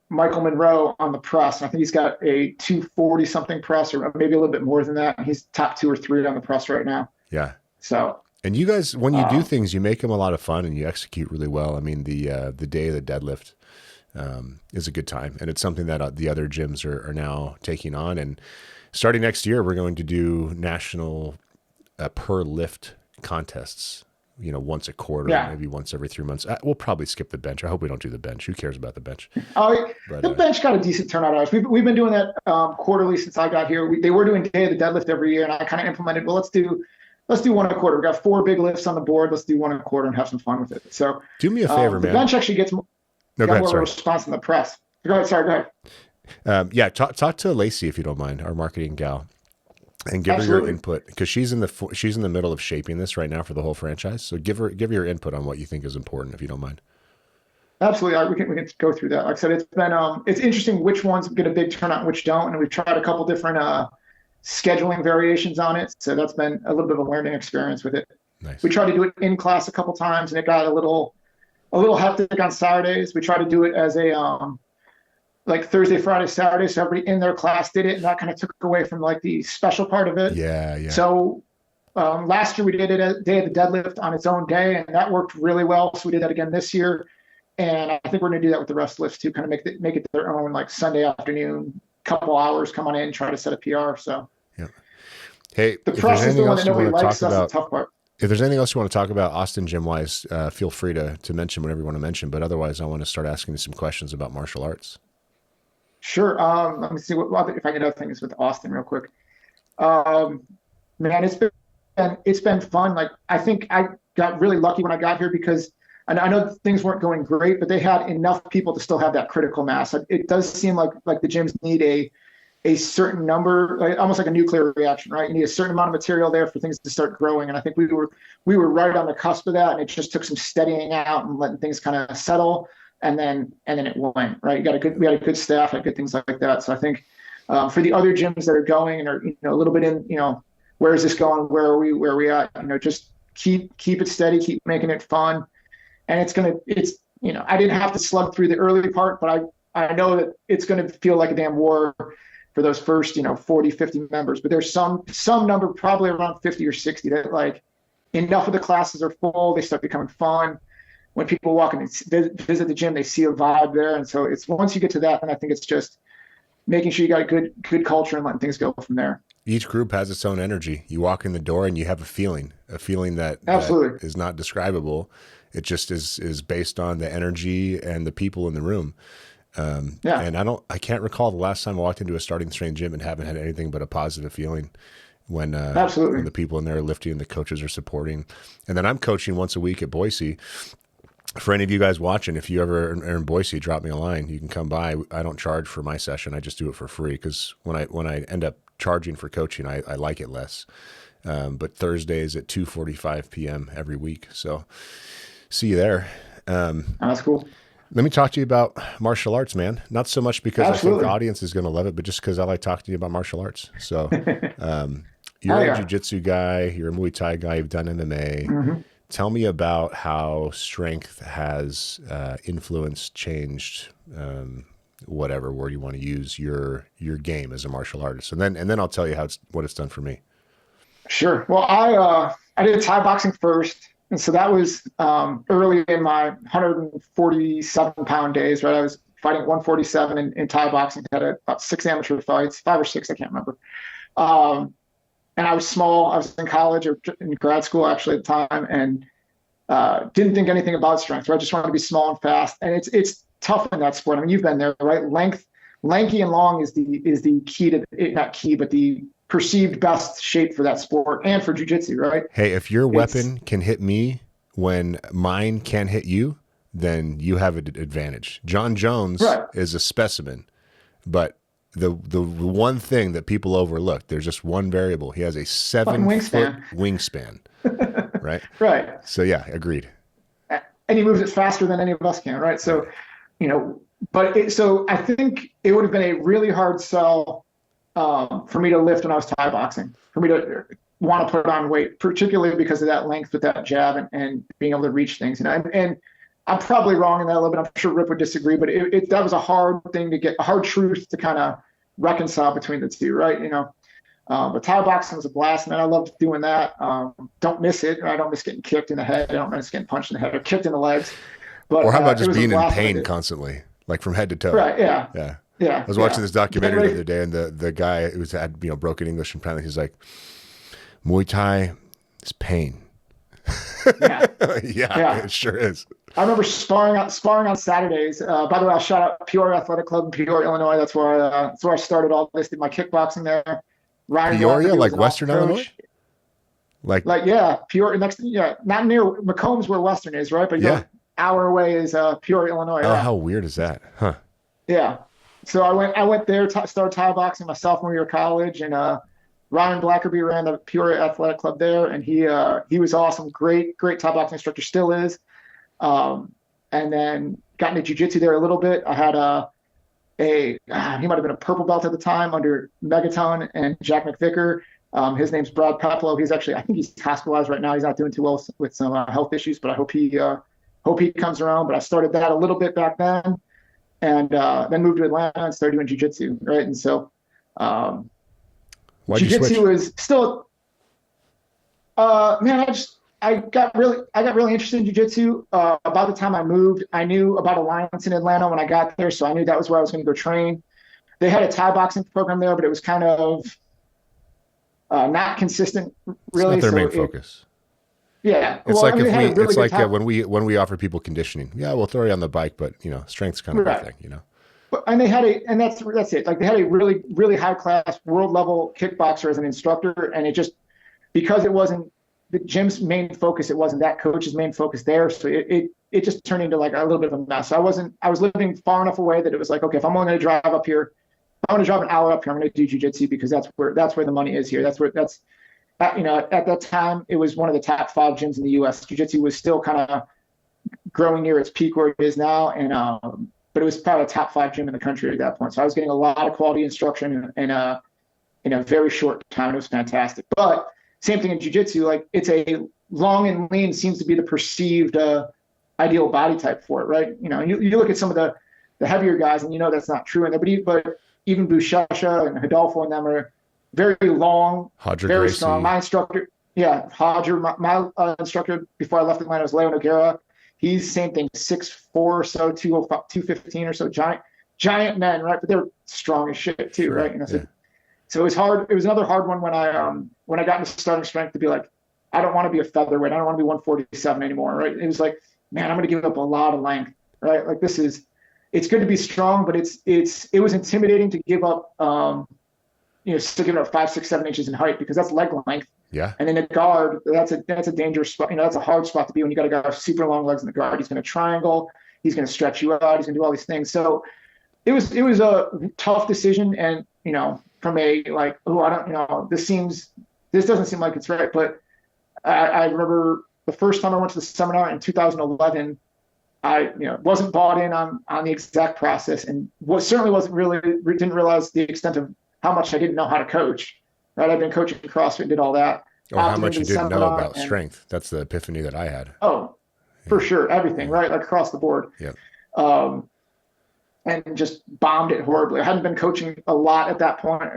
Michael Monroe on the press. And I think he's got a 240 something press, or maybe a little bit more than that. And he's top 2 or 3 on the press right now. Yeah. So. And you guys, when you do things, you make them a lot of fun and you execute really well. I mean, the day of the deadlift is a good time, and it's something that the other gyms are now taking on. And starting next year, we're going to do national per lift contests. Once a quarter, maybe once every 3 months. We'll probably skip the bench. I hope we don't do the bench. Who cares about the bench? The bench got a decent turnout on us. We've been doing that quarterly since I got here. They were doing day of the deadlift every year, and I kind of implemented, well, let's do one a quarter. We got 4 big lifts on the board. Let's do one a quarter and have some fun with it. So do me a favor, man. The bench actually gets more response than the press. Go ahead. Talk to Lacey if you don't mind, our marketing gal, and give her your input, because she's in the middle of shaping this right now for the whole franchise. So give her your input on what you think is important, if you don't mind. Absolutely, we can go through that. Like I said, it's been it's interesting which ones get a big turnout and which don't, and we've tried a couple different scheduling variations on it. So that's been a little bit of a learning experience with it. Nice. We tried to do it in class a couple times, and it got a little hectic on Saturdays. We tried to do it as a like Thursday, Friday, Saturday, so everybody in their class did it, and that kind of took away from like the special part of it. Yeah. So last year we did it a day of the deadlift on its own day, and that worked really well. So we did that again this year, and I think we're going to do that with the rest of the lifts too. Kind of make it their own, like Sunday afternoon, couple hours, come on in, try to set a PR. So yeah. Hey, the press is the one that nobody likes. That's the tough part. If there's anything else you want to talk about Austin gym wise, feel free to mention whatever you want to mention. But otherwise, I want to start asking you some questions about martial arts. Sure. Let me see if I can do other things with Austin real quick. Man, it's been fun. Like, I think I got really lucky when I got here, because I know things weren't going great, but they had enough people to still have that critical mass. It does seem like the gyms need a certain number, like, almost like a nuclear reaction, right? You need a certain amount of material there for things to start growing. And I think we were right on the cusp of that, and it just took some steadying out and letting things kind of settle. And then it went, right. We had a good staff, had good things like that. So I think for the other gyms that are going and are, a little bit in, where is this going? Where are we at? Just keep it steady, keep making it fun. And I didn't have to slug through the early part, but I know that it's going to feel like a damn war for those first, 40, 50 members. But there's some number, probably around 50 or 60, that like enough of the classes are full. They start becoming fun. When people walk in and visit the gym, they see a vibe there. And so it's, once you get to that, then I think it's just making sure you got a good culture and letting things go from there. Each group has its own energy. You walk in the door and you have a feeling that is not describable. It just is based on the energy and the people in the room. And I can't recall the last time I walked into a starting strength gym and haven't had anything but a positive feeling when the people in there are lifting and the coaches are supporting. And then I'm coaching once a week at Boise. For any of you guys watching, if you ever are in Boise, drop me a line. You can come by. I don't charge for my session. I just do it for free, because when I end up charging for coaching, I like it less. But Thursdays at 2:45 p.m. every week. So see you there. That's cool. Let me talk to you about martial arts, man. Not so much because I think the audience is going to love it, but just because I like talking to you about martial arts. So you're a jiu-jitsu guy. You're a Muay Thai guy. You've done MMA. Mm-hmm. Tell me about how strength has influenced, changed, whatever word you want to use, your game as a martial artist, and then I'll tell you what it's done for me. Sure. Well, I did Thai boxing first, and so that was early in my 147-pound days. Right, I was fighting 147 in Thai boxing. Had about 6 amateur fights, 5 or 6, I can't remember. And I was small. I was in college or in grad school actually at the time, and didn't think anything about strength. Right? I just wanted to be small and fast. And it's tough in that sport. I mean, you've been there, right? Lanky and long is the key to it, not key, but the perceived best shape for that sport and for jiu-jitsu, right? Hey, if your weapon can hit me when mine can't hit you, then you have an advantage. John Jones is a specimen, but the one thing that people overlook, there's just one variable. He has a 7-foot wingspan. Right? Right. So yeah, agreed. And he moves it faster than any of us can, right? So, so I think it would have been a really hard sell for me to lift when I was Thai boxing, for me to want to put on weight, particularly because of that length with that jab and being able to reach things. And I'm probably wrong in that a little bit. I'm sure Rip would disagree, but that was a hard thing to get, a hard truth to kind of reconcile between the two, right? But Thai boxing was a blast, man. I loved doing that. Don't miss it. I don't miss getting kicked in the head. I don't miss getting punched in the head or kicked in the legs. But or how about just being in pain constantly, like from head to toe? Right. Yeah. Yeah. Yeah. I was watching this documentary the other day, and the guy who had broken English, and apparently he's like, Muay Thai is pain. Yeah. Yeah, it sure is. I remember sparring on Saturdays. By the way, I'll shout out Peoria Athletic Club in Peoria, Illinois. That's where I started all this. Did my kickboxing there. Ryan Peoria, like Western Illinois? Like yeah, Peoria not near Macomb's where Western is, right? But an hour away is Peoria, Illinois. Oh, how weird is that? Huh. Yeah. So I went there, started Thai boxing my sophomore year of college, and Ryan Blackerby ran the Peoria Athletic Club there, and he was awesome, great Thai boxing instructor, still is. And then got into jiu-jitsu there a little bit. I had he might have been a purple belt at the time under Megaton and Jack McVicker. His name's Brad Peplow. I think he's hospitalized right now. He's not doing too well with some health issues, but I hope he comes around. But I started that a little bit back then, and then moved to Atlanta and started doing jiu-jitsu, right? And so jiu-jitsu is still, man, I got really interested in jiu-jitsu. About the time I moved, I knew about Alliance in Atlanta when I got there, so I knew that was where I was going to go train. They had a Thai boxing program there, but it was kind of not consistent, really. It's not their main focus. Yeah, it's like when we offer people conditioning. Yeah, we'll throw you on the bike, but strength's kind of a thing, And they had that's it. Like they had a really, really high class world level kickboxer as an instructor, and it just, because it wasn't the gym's main focus, it wasn't that coach's main focus there. So it just turned into like a little bit of a mess. I was living far enough away that it was like, okay, if I'm only going to drive up here, I'm going to drive an hour up here, I'm going to do jiu-jitsu because that's where the money is here. At that time, it was one of the top 5 gyms in the U.S. Jiu-jitsu was still kind of growing near its peak where it is now, and but it was probably a top 5 gym in the country at that point. So I was getting a lot of quality instruction in a very short time. It was fantastic. But same thing in jiu-jitsu, like it's a long and lean seems to be the perceived ideal body type for it, right? You look at some of the heavier guys and that's not true in there, but even Bushasha and Hidalgo and them are very long, Hodger very Gracie. strong. My instructor, Hodger, my instructor before I left Atlanta was Leo Noguera. He's same thing, 6'4" or so, 215 or so, giant men, right? But they're strong as shit too, right? So it was hard. It was another hard one when I got into starting strength to be like, I don't want to be a featherweight. I don't want to be 147 anymore, right? It was like, man, I'm going to give up a lot of length, right? Like it's good to be strong, but it was intimidating to give up, still giving up 5, 6, 7 inches in height because that's leg length. Yeah. And in the guard, that's a dangerous spot. That's a hard spot to be when you got a guy with super long legs in the guard. He's going to triangle. He's going to stretch you out. He's going to do all these things. So it was a tough decision. And, from a like, this doesn't seem like it's right. But I remember the first time I went to the seminar in 2011, I wasn't bought in on the exact process, and didn't realize the extent of how much I didn't know how to coach. Right, I've been coaching CrossFit and did all that. Or how much you didn't know about strength. That's the epiphany that I had. Oh, for sure, everything, right, like across the board. Yeah. And just bombed it horribly. I hadn't been coaching a lot at that point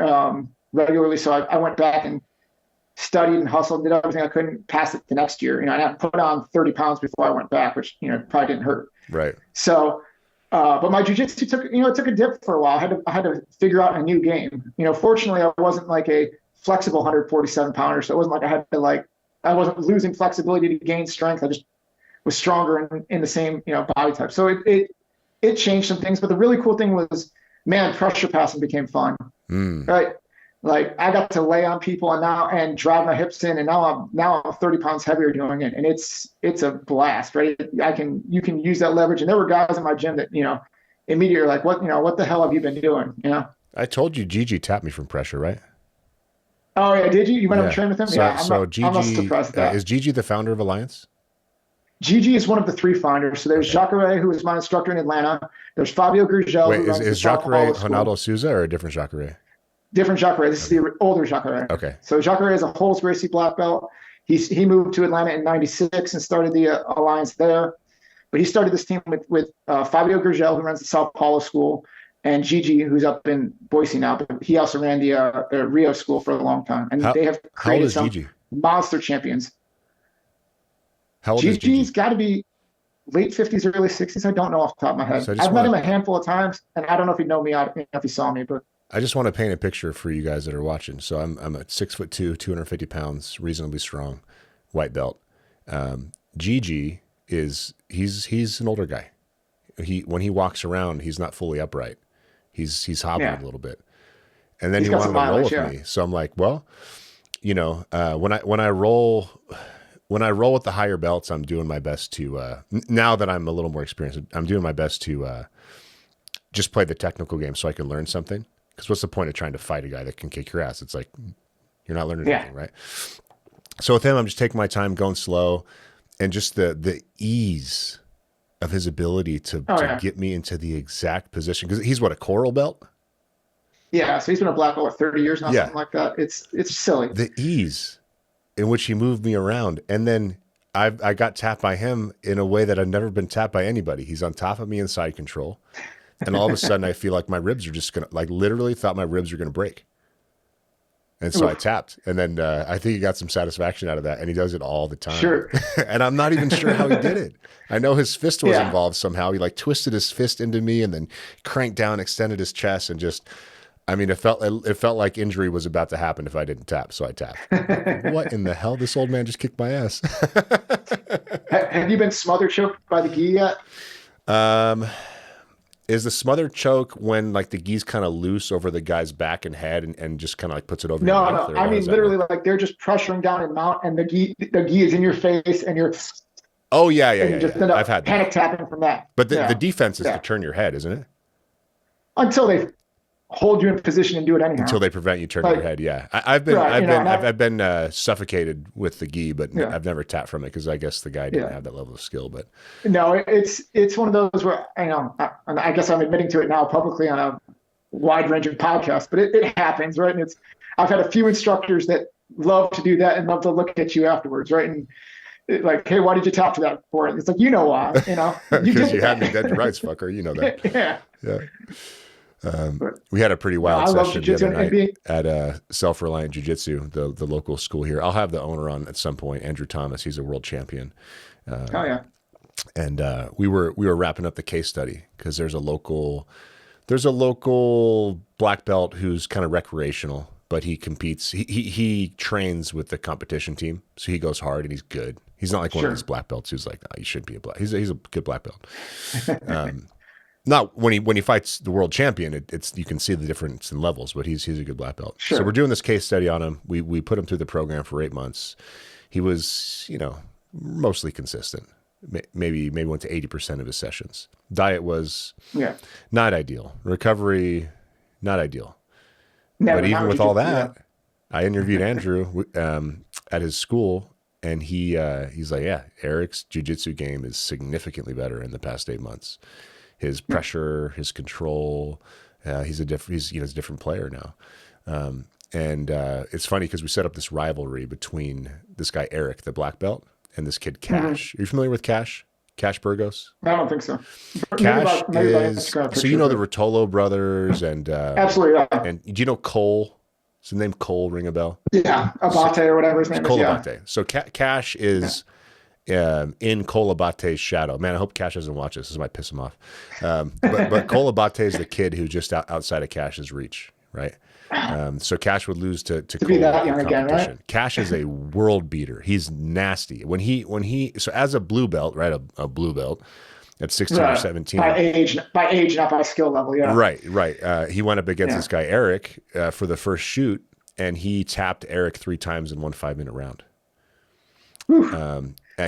regularly, so I went back and studied and hustled, did everything I couldn't, pass it the next year. I had put on 30 pounds before I went back, which probably didn't hurt. Right. So, but my jiu-jitsu took a dip for a while. I had to figure out a new game. Fortunately, I wasn't like a flexible 147 pounder, so it wasn't like I wasn't losing flexibility to gain strength. I just was stronger in the same body type. So it changed some things. But the really cool thing was, man, pressure passing became fun. Right. Like I got to lay on people and drive my hips in, and now I'm 30 pounds heavier doing it, and it's a blast, right? You can use that leverage, and there were guys in my gym that immediately are like, what the hell have you been doing? I told you Gigi tapped me from pressure, right? Oh yeah, did you? You went up and trained with him? Gigi, I'm not surprised at that. Is Gigi the founder of Alliance? Gigi is one of the 3 founders. So there's Jacare, who was my instructor in Atlanta. There's Fabio Gurgel. Wait, is Jacare Ronaldo Souza or a different Jacare? Different Jacare. This is the older Jacare. Okay. So Jacare is a Holes Gracie black belt. He moved to Atlanta in '96 and started the Alliance there. But he started this team with Fabio Gurgel, who runs the Sao Paulo school, and Gigi, who's up in Boise now, but he also ran the Rio school for a long time. And they have created some Gigi? Monster champions. How old is Gigi? Gigi's got to be late 50s, early 60s. I don't know off the top of my head. So I've met him a handful of times, and I don't know if he'd know me. I don't know if he saw me, but I just want to paint a picture for you guys that are watching. So I'm at 6'2", 250 pounds, reasonably strong, white belt. Gigi he's an older guy. When he walks around, he's not fully upright. He's hobbling a little bit. And then he wanted to roll with me. So I'm like, well, when I roll with the higher belts, I'm doing my best to now that I'm a little more experienced, I'm doing my best to just play the technical game so I can learn something. Because what's the point of trying to fight a guy that can kick your ass? It's like you're not learning anything, right? So with him, I'm just taking my time, going slow, and just the ease of his ability to get me into the exact position. Because he's a coral belt? Yeah, so he's been a black belt for 30 years now, something like that. It's silly. The ease in which he moved me around. And then I got tapped by him in a way that I've never been tapped by anybody. He's on top of me in side control. And all of a sudden I feel like my ribs are just going to, literally thought my ribs were going to break. And so I tapped. And then I think he got some satisfaction out of that. And he does it all the time. Sure. And I'm not even sure how he did it. I know his fist was involved somehow. He twisted his fist into me and then cranked down, extended his chest, and just, I mean, it felt like injury was about to happen if I didn't tap. So I tapped. What in the hell? This old man just kicked my ass. Have you been smother choked by the gi yet? Is the smother choke when the gi's kind of loose over the guy's back and head and just kind of puts it over your mouth? No. I mean, literally, they're just pressuring down and mount, and the gi is in your face, and you're. Oh yeah. Just end up I've had panic tapping from that. But the defense is to turn your head, isn't it? Until they hold you in position and do it anyhow. Until they prevent you turning your head. Yeah, I've been suffocated with the gi, but I've never tapped from it because I guess the guy didn't have that level of skill. But no, it's one of those where I guess I'm admitting to it now publicly on a wide ranging podcast, but it happens, right? And I've had a few instructors that love to do that and love to look at you afterwards, right? And hey, why did you tap to that for it? It's like, why, because you had me dead to rights, fucker. You know that. Yeah. We had a pretty wild session the other night at Self-Reliant Jiu-Jitsu, the local school here. I'll have the owner on at some point, Andrew Thomas. He's a world champion. And we were wrapping up the case study because there's a local black belt who's kind of recreational, but he competes. He trains with the competition team, so he goes hard and he's good. He's not like one of these black belts who's like, you should be a black. He's a good black belt. Not when he fights the world champion, you can see the difference in levels, but he's a good black belt. Sure. So we're doing this case study on him. We put him through the program for 8 months. He was, mostly consistent. Maybe went to 80% of his sessions. Diet was not ideal. Recovery, not ideal. But even with all that, I interviewed Andrew at his school, and he's like, Eric's jiu-jitsu game is significantly better in the past 8 months. His pressure, his control, he's a different player now. And it's funny because we set up this rivalry between this guy, Eric, the black belt, and this kid, Cash. Mm-hmm. Are you familiar with Cash? Cash Burgos? I don't think so. Cash is, so the Rotolo brothers and... Absolutely, yeah. And do you know Cole? Is the name Cole ring a bell? Yeah, Abate or whatever his name is. Cole Abate. So Cash is... in Cole Abate's shadow. Man, I hope Cash doesn't watch this. This might piss him off. But Cole Abate is the kid who's just outside of Cash's reach, right? So Cash would lose to Cole be that young again, right? Cash is a world beater. He's nasty. When he so as a blue belt, right? A blue belt at 16 or 17. By age, not by skill level, yeah. Right. He went up against this guy, Eric, for the first shoot, and he tapped Eric 3 times in one 5-minute round.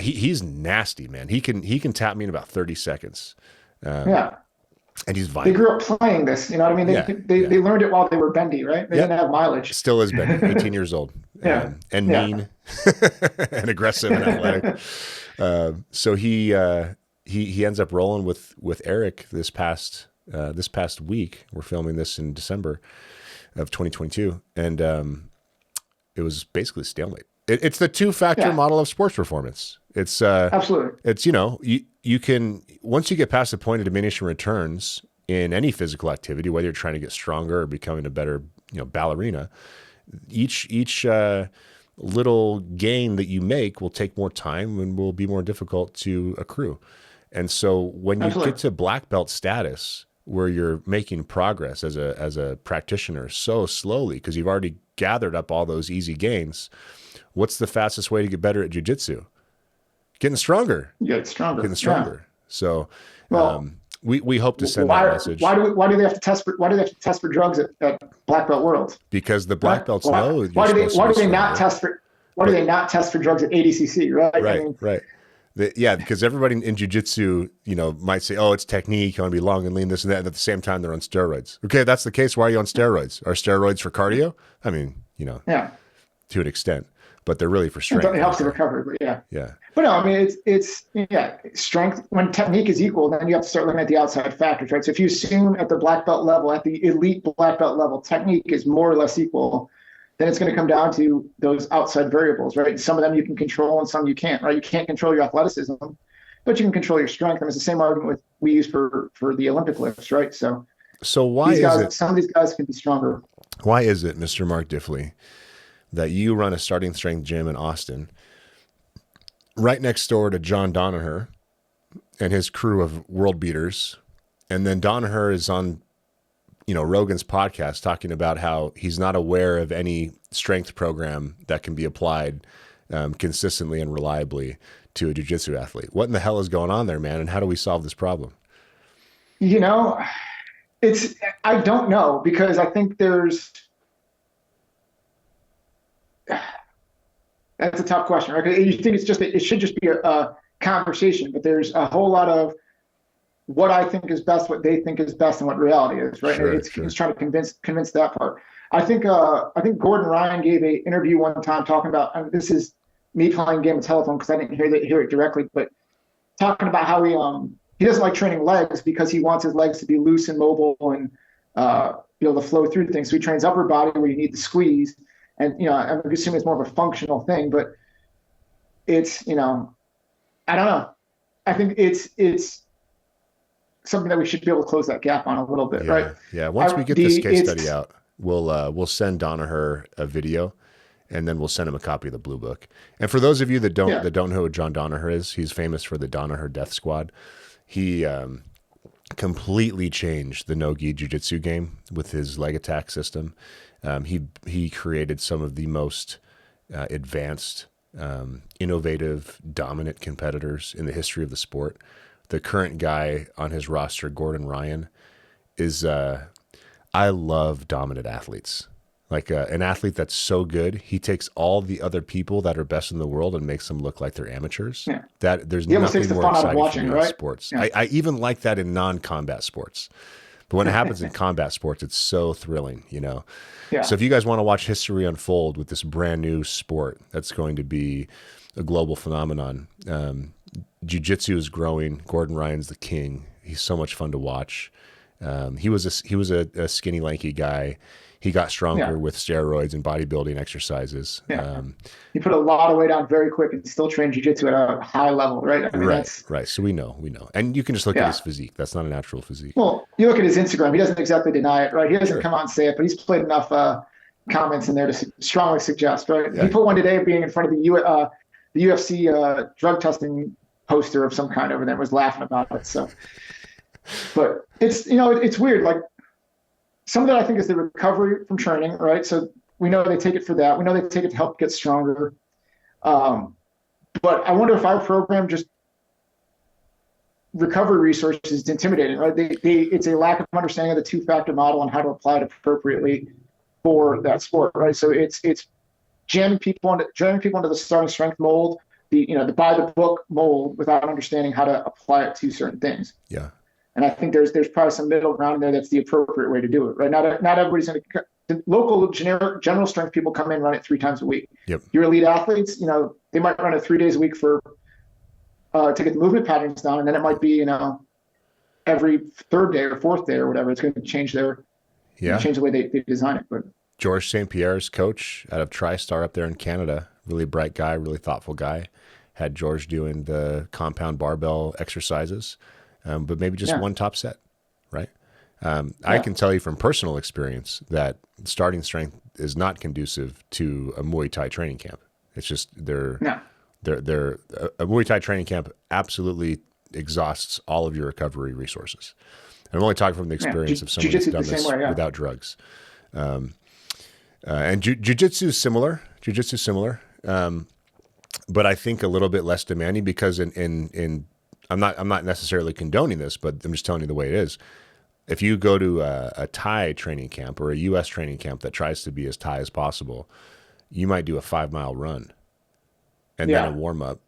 He's nasty, man. He can tap me in about 30 seconds. And he's violent. They grew up playing this, you know what I mean? They learned it while they were bendy, right? They didn't have mileage. Still is bendy, 18 years old. And mean and aggressive and athletic. So he ends up rolling with Eric this past week. We're filming this in December of 2022. And it was basically stalemate. It's the two-factor model of sports performance. It's absolutely. It's, you can, once you get past the point of diminishing returns in any physical activity, whether you're trying to get stronger or becoming a better, ballerina, each little gain that you make will take more time and will be more difficult to accrue. And so when you get to black belt status, where you're making progress as a practitioner so slowly because you've already gathered up all those easy gains, what's the fastest way to get better at jiu-jitsu? Getting stronger. Getting stronger. Yeah. So we hope to send that message. Why do they have to test for drugs at black belt worlds? Because the black belts know. Why do they not test for drugs at ADCC? Right. Right. Because everybody in jiu-jitsu, might say, oh, it's technique, you want to be long and lean, this and that. And at the same time, they're on steroids. Okay, if that's the case, why are you on steroids? Are steroids for cardio? I mean, to an extent, but they're really for strength. It helps the recovery, but yeah. Yeah. But no, I mean, it's strength. When technique is equal, then you have to start looking at the outside factors, right? So if you assume at the black belt level, at the elite black belt level, technique is more or less equal, then it's going to come down to those outside variables, right? Some of them you can control and some you can't, right? You can't control your athleticism, but you can control your strength. And it's the same argument we use for the Olympic lifts, right? So why is it some of these guys can be stronger? Why is it, Mr. Mark Diffley, that you run a starting strength gym in Austin, right next door to John Danaher and his crew of world beaters, and then Danaher is on Rogan's podcast talking about how he's not aware of any strength program that can be applied consistently and reliably to a jiu-jitsu athlete? What in the hell is going on there, man? And how do we solve this problem? I don't know, because I think that's a tough question, right? You think it should just be a conversation, but there's a whole lot of what I think is best, what they think is best, and what reality is, right? Sure. It's trying to convince that part. I think Gordon Ryan gave an interview one time talking about, this is me playing game of telephone because I didn't hear it directly, but talking about how he doesn't like training legs because he wants his legs to be loose and mobile and be able to flow through things. So he trains upper body where you need to squeeze, and I'm assuming it's more of a functional thing, but it's I don't know. I think it's something that we should be able to close that gap on a little bit, right? Yeah. Once we get this case study out, we'll send Danaher a video, and then we'll send him a copy of the Blue Book. And for those of you that don't know who John Danaher is, he's famous for the Danaher Death Squad. He completely changed the no-gi jiu-jitsu game with his leg attack system. He created some of the most advanced, innovative, dominant competitors in the history of the sport. The current guy on his roster, Gordon Ryan, is I love dominant athletes. Like an athlete that's so good, he takes all the other people that are best in the world and makes them look like they're amateurs. Yeah. That there's nothing more exciting for me in sports. Yeah. I even like that in non-combat sports. But when it happens in combat sports, it's so thrilling, Yeah. So if you guys want to watch history unfold with this brand new sport that's going to be a global phenomenon, jiu-jitsu is growing. Gordon Ryan's the king. He's so much fun to watch. He was a skinny, lanky guy. He got stronger with steroids and bodybuilding exercises. Yeah. He put a lot of weight on very quick and still trained jiu-jitsu at a high level, right? I mean, right. So we know. And you can just look at his physique. That's not a natural physique. Well, you look at his Instagram. He doesn't exactly deny it, right? He doesn't come out and say it, but he's played enough comments in there to strongly suggest, right? Yeah. He put one today being in front of the UFC drug testing poster of some kind over there, was laughing about it. So, but it's it's weird. Like, some of that I think is the recovery from training, right? So we know they take it for that. We know they take it to help get stronger. But I wonder if our program just recovery resources is intimidating, right? It's a lack of understanding of the two-factor model and how to apply it appropriately for that sport, right? So it's jamming people into the starting strength mold, the by the book mold, without understanding how to apply it to certain things. Yeah. And I think there's probably some middle ground in there that's the appropriate way to do it, right? Not everybody's going to. The local general strength people come in and run it 3 times a week. Yep. Your elite athletes, they might run it 3 days a week to get the movement patterns down, and then it might be every 3rd day or 4th day or whatever. It's going to change the way they design it. But Georges St. Pierre's coach out of TriStar up there in Canada really bright guy, really thoughtful guy. Had George doing the compound barbell exercises, but maybe just one top set, right? I can tell you from personal experience that starting strength is not conducive to a Muay Thai training camp. It's just a Muay Thai training camp absolutely exhausts all of your recovery resources. I'm only talking from the experience of someone who's done this without drugs. And jiu-jitsu is similar. But I think a little bit less demanding because I'm not necessarily condoning this, but I'm just telling you the way it is. If you go to a Thai training camp or a U.S. training camp that tries to be as Thai as possible, you might do a 5-mile run and then a warm-up,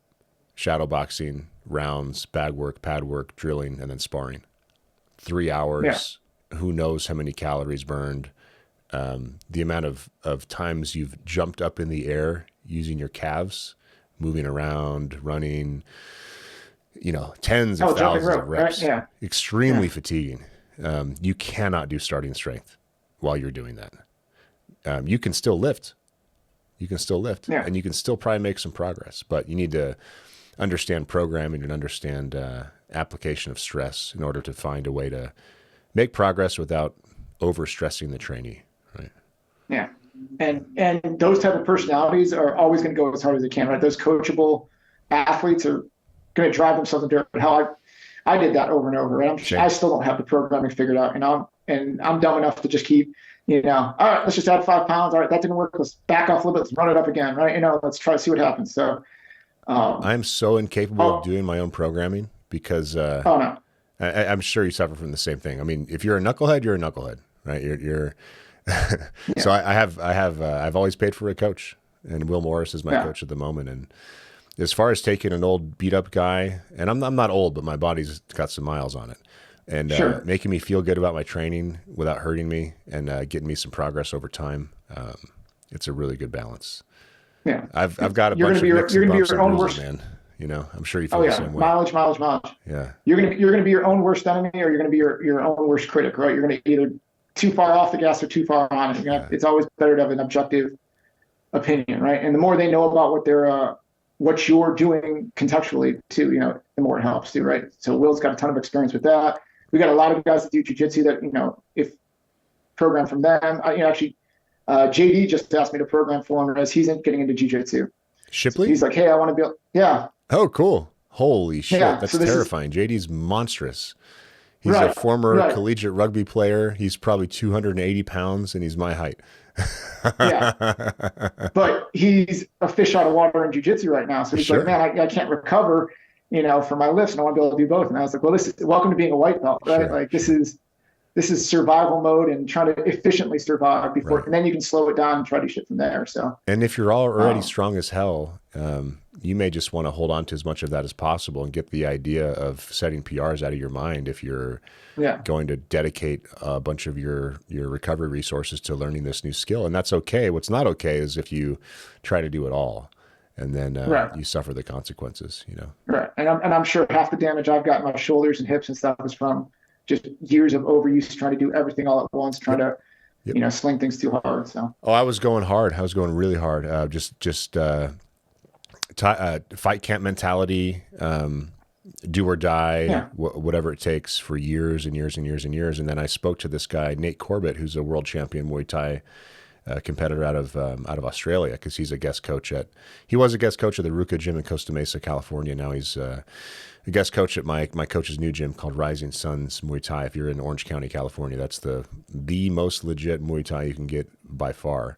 shadow boxing, rounds, bag work, pad work, drilling, and then sparring. 3 hours, who knows how many calories burned. The amount of times you've jumped up in the air using your calves, moving around, running, tens of thousands of reps. Right? Yeah. Extremely fatiguing. You cannot do starting strength while you're doing that. You can still lift. And you can still probably make some progress, but you need to understand programming and understand application of stress in order to find a way to make progress without overstressing the trainee, right? Yeah. And those type of personalities are always going to go as hard as they can, right? Those coachable athletes are going to drive themselves into hell. I did that over and over, and I still don't have the programming figured out. And I'm dumb enough to just keep, all right, let's just add 5 pounds. All right, that didn't work. Let's back off a little bit. Let's run it up again, right? Let's try to see what happens. So I'm so incapable of doing my own programming because I'm sure you suffer from the same thing. I mean, if you're a knucklehead, you're a knucklehead, right? You're So I've always paid for a coach, and Will Morris is my coach at the moment. And as far as taking an old beat up guy, and I'm not old, but my body's got some miles on it, and making me feel good about my training without hurting me and getting me some progress over time, it's a really good balance. Yeah, I've got a bunch of nicks and bumps and bruises, man. I'm sure you feel the same way. Mileage. Yeah, you're gonna be your own worst enemy, or you're gonna be your own worst critic, right? You're gonna either too far off the gas or too far on it. It's always better to have an objective opinion, right? And the more they know about what you're doing contextually too, the more it helps too, right? So Will's got a ton of experience with that. We got a lot of guys that do jiu-jitsu that, if program from them, JD just asked me to program for him as he's getting into jiu-jitsu. Shipley? So he's like, hey, I want to be, Oh, cool. Holy shit. That's terrifying. JD's monstrous. He's a former collegiate rugby player. He's probably 280 pounds, and he's my height. But he's a fish out of water in jiu-jitsu right now. So he's like, man, I can't recover, for my lifts, and I want to be able to do both. And I was like, well, welcome to being a white belt, right? Sure. Like this is survival mode and trying to efficiently survive before, and then you can slow it down and try to do shit from there. So, and if you're already strong as hell, you may just want to hold on to as much of that as possible and get the idea of setting PRs out of your mind if you're going to dedicate a bunch of your recovery resources to learning this new skill. And that's okay. What's not okay is if you try to do it all and then you suffer the consequences, Right. And I'm sure half the damage I've got in my shoulders and hips and stuff is from just years of overuse, trying to do everything all at once, trying to, sling things too hard. So. Oh, I was going hard. I was going really hard. Fight camp mentality, do or die, whatever it takes for years and years and years and years. And then I spoke to this guy, Nate Corbett, who's a world champion Muay Thai competitor out of Australia, because he was a guest coach at the Ruka gym in Costa Mesa, California. Now he's a guest coach at my coach's new gym called Rising Suns Muay Thai. If you're in Orange County, California, that's the most legit Muay Thai you can get by far.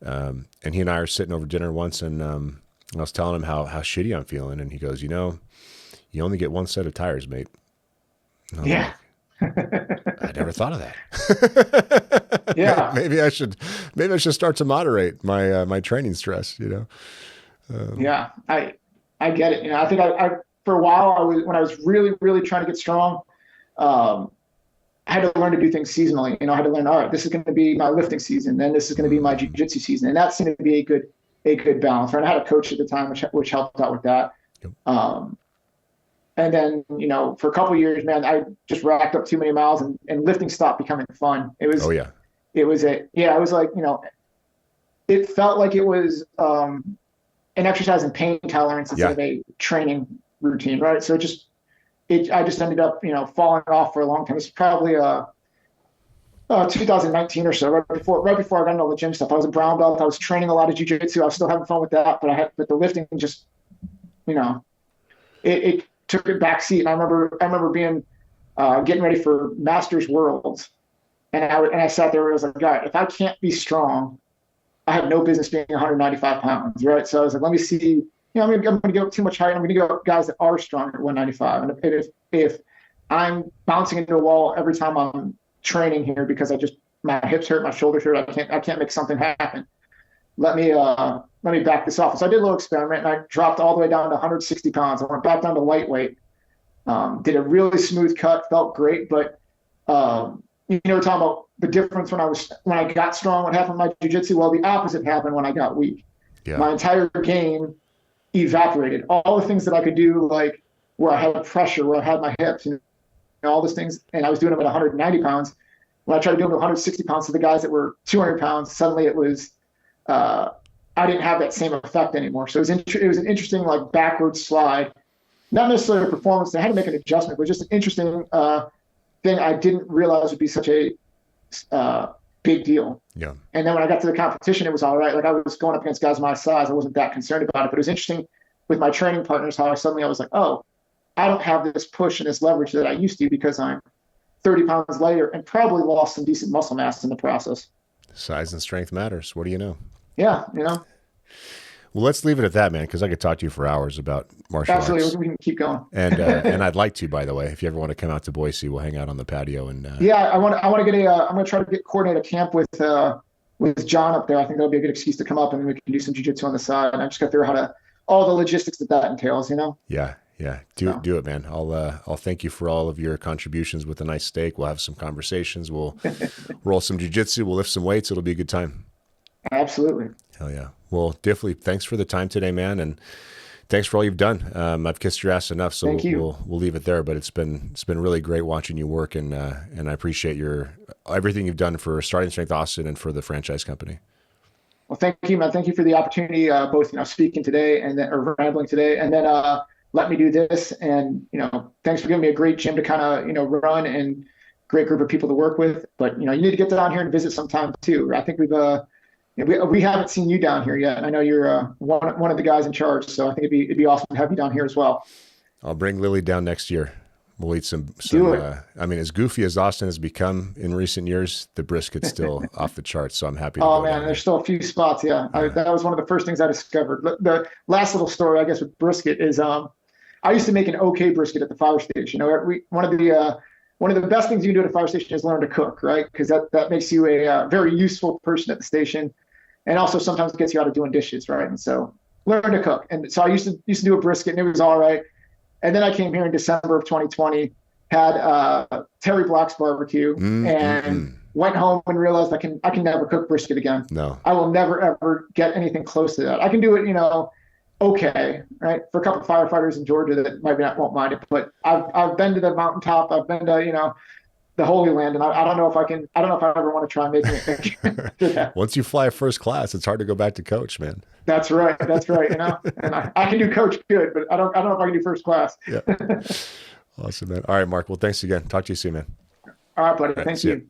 And he and I are sitting over dinner once, and I was telling him how shitty I'm feeling, and he goes, you only get one set of tires, mate. Yeah. I never thought of that. Yeah. Maybe I should start to moderate my training stress, Yeah, I get it. I think I for a while when I was really, really trying to get strong, I had to learn to do things seasonally. I had to learn, all right, this is going to be my lifting season, then this is going to be my jiu-jitsu season. And that seemed to be a good balance. Right? I had a coach at the time, which helped out with that. Yep. And then, for a couple of years, man, I just racked up too many miles and lifting stopped becoming fun. It was, it was like, it felt like it was, an exercise and pain tolerance instead of a training routine, right? So I just ended up, falling off for a long time. It's probably 2019 or so, right before I got into all the gym stuff. I was a brown belt. I was training a lot of jiu-jitsu. I was still having fun with that, but the lifting just, it took a back seat. And I remember being getting ready for Masters Worlds, and I sat there and I was like, God, if I can't be strong, I have no business being 195 pounds, right? So I was like, let me see. I'm going to go too much higher. I'm going to go guys that are strong at 195. And if I'm bouncing into a wall every time I'm training here because my hips hurt, my shoulders hurt, I can't make something happen. Let me back this off. So I did a little experiment, and I dropped all the way down to 160 pounds. I went back down to lightweight. Did a really smooth cut, felt great, but we're talking about the difference when I got strong. What happened with my jiu-jitsu? Well, the opposite happened when I got weak. Yeah. My entire game evaporated. All the things that I could do, like where I had pressure, where I had my hips, and all those things, and I was doing them at 190 pounds. When I tried to do them at 160 pounds to the guys that were 200 pounds, suddenly it was I didn't have that same effect anymore. So it was an interesting like backward slide. Not necessarily a performance. I had to make an adjustment, but just an interesting thing I didn't realize would be such a big deal. Yeah. And then when I got to the competition, it was all right. Like I was going up against guys my size. I wasn't that concerned about it, but it was interesting with my training partners how I was like, oh, I don't have this push and this leverage that I used to because I'm 30 pounds lighter and probably lost some decent muscle mass in the process. Size and strength matters. What do you know? Yeah. Well, let's leave it at that, man, because I could talk to you for hours about martial arts. Absolutely. We can keep going. And I'd like to, by the way, if you ever want to come out to Boise, we'll hang out on the patio. And yeah, I want to I'm going to try to coordinate a camp with John up there. I think that'll be a good excuse to come up and we can do some jiu-jitsu on the side. And I just got to figure out all the logistics that entails, Yeah. Yeah. Do it, man. I'll thank you for all of your contributions with a nice steak. We'll have some conversations. We'll roll some jiu-jitsu. We'll lift some weights. It'll be a good time. Absolutely. Hell yeah. Well, Diffley, thanks for the time today, man. And thanks for all you've done. I've kissed your ass enough, so we'll leave it there. But it's been really great watching you work, and I appreciate everything you've done for Starting Strength Austin and for the franchise company. Well, thank you, man. Thank you for the opportunity, both speaking today or rambling today, and then let me do this. And thanks for giving me a great gym to kind of run and great group of people to work with. But you need to get down here and visit sometime too. I think we haven't seen you down here yet. And I know you're one of the guys in charge, so I think it'd be awesome to have you down here as well. I'll bring Lily down next year. We'll eat some as goofy as Austin has become in recent years, the brisket's still off the charts. So I'm happy to go man, there's still a few spots. Yeah. That was one of the first things I discovered. The last little story, I guess, with brisket is I used to make an okay brisket at the fire station. One of the best things you can do at a fire station is learn to cook, right? Because that makes you a very useful person at the station. And also sometimes it gets you out of doing dishes, right? And so learn to cook. And so I used to do a brisket, and it was all right. And then I came here in December of 2020, had Terry Black's barbecue, and went home and realized I can never cook brisket again. No, I will never ever get anything close to that. I can do it, okay, right? For a couple of firefighters in Georgia that maybe won't mind it, but I've been to the mountaintop. I've been to the Holy Land, and I don't know if I ever want to try making it again. Once you fly first class, it's hard to go back to coach, man. That's right. And I can do coach good, but I don't know if I can do first class. Yeah. Awesome, man. All right, Mark. Well, thanks again. Talk to you soon, man. All right, buddy. Thank you.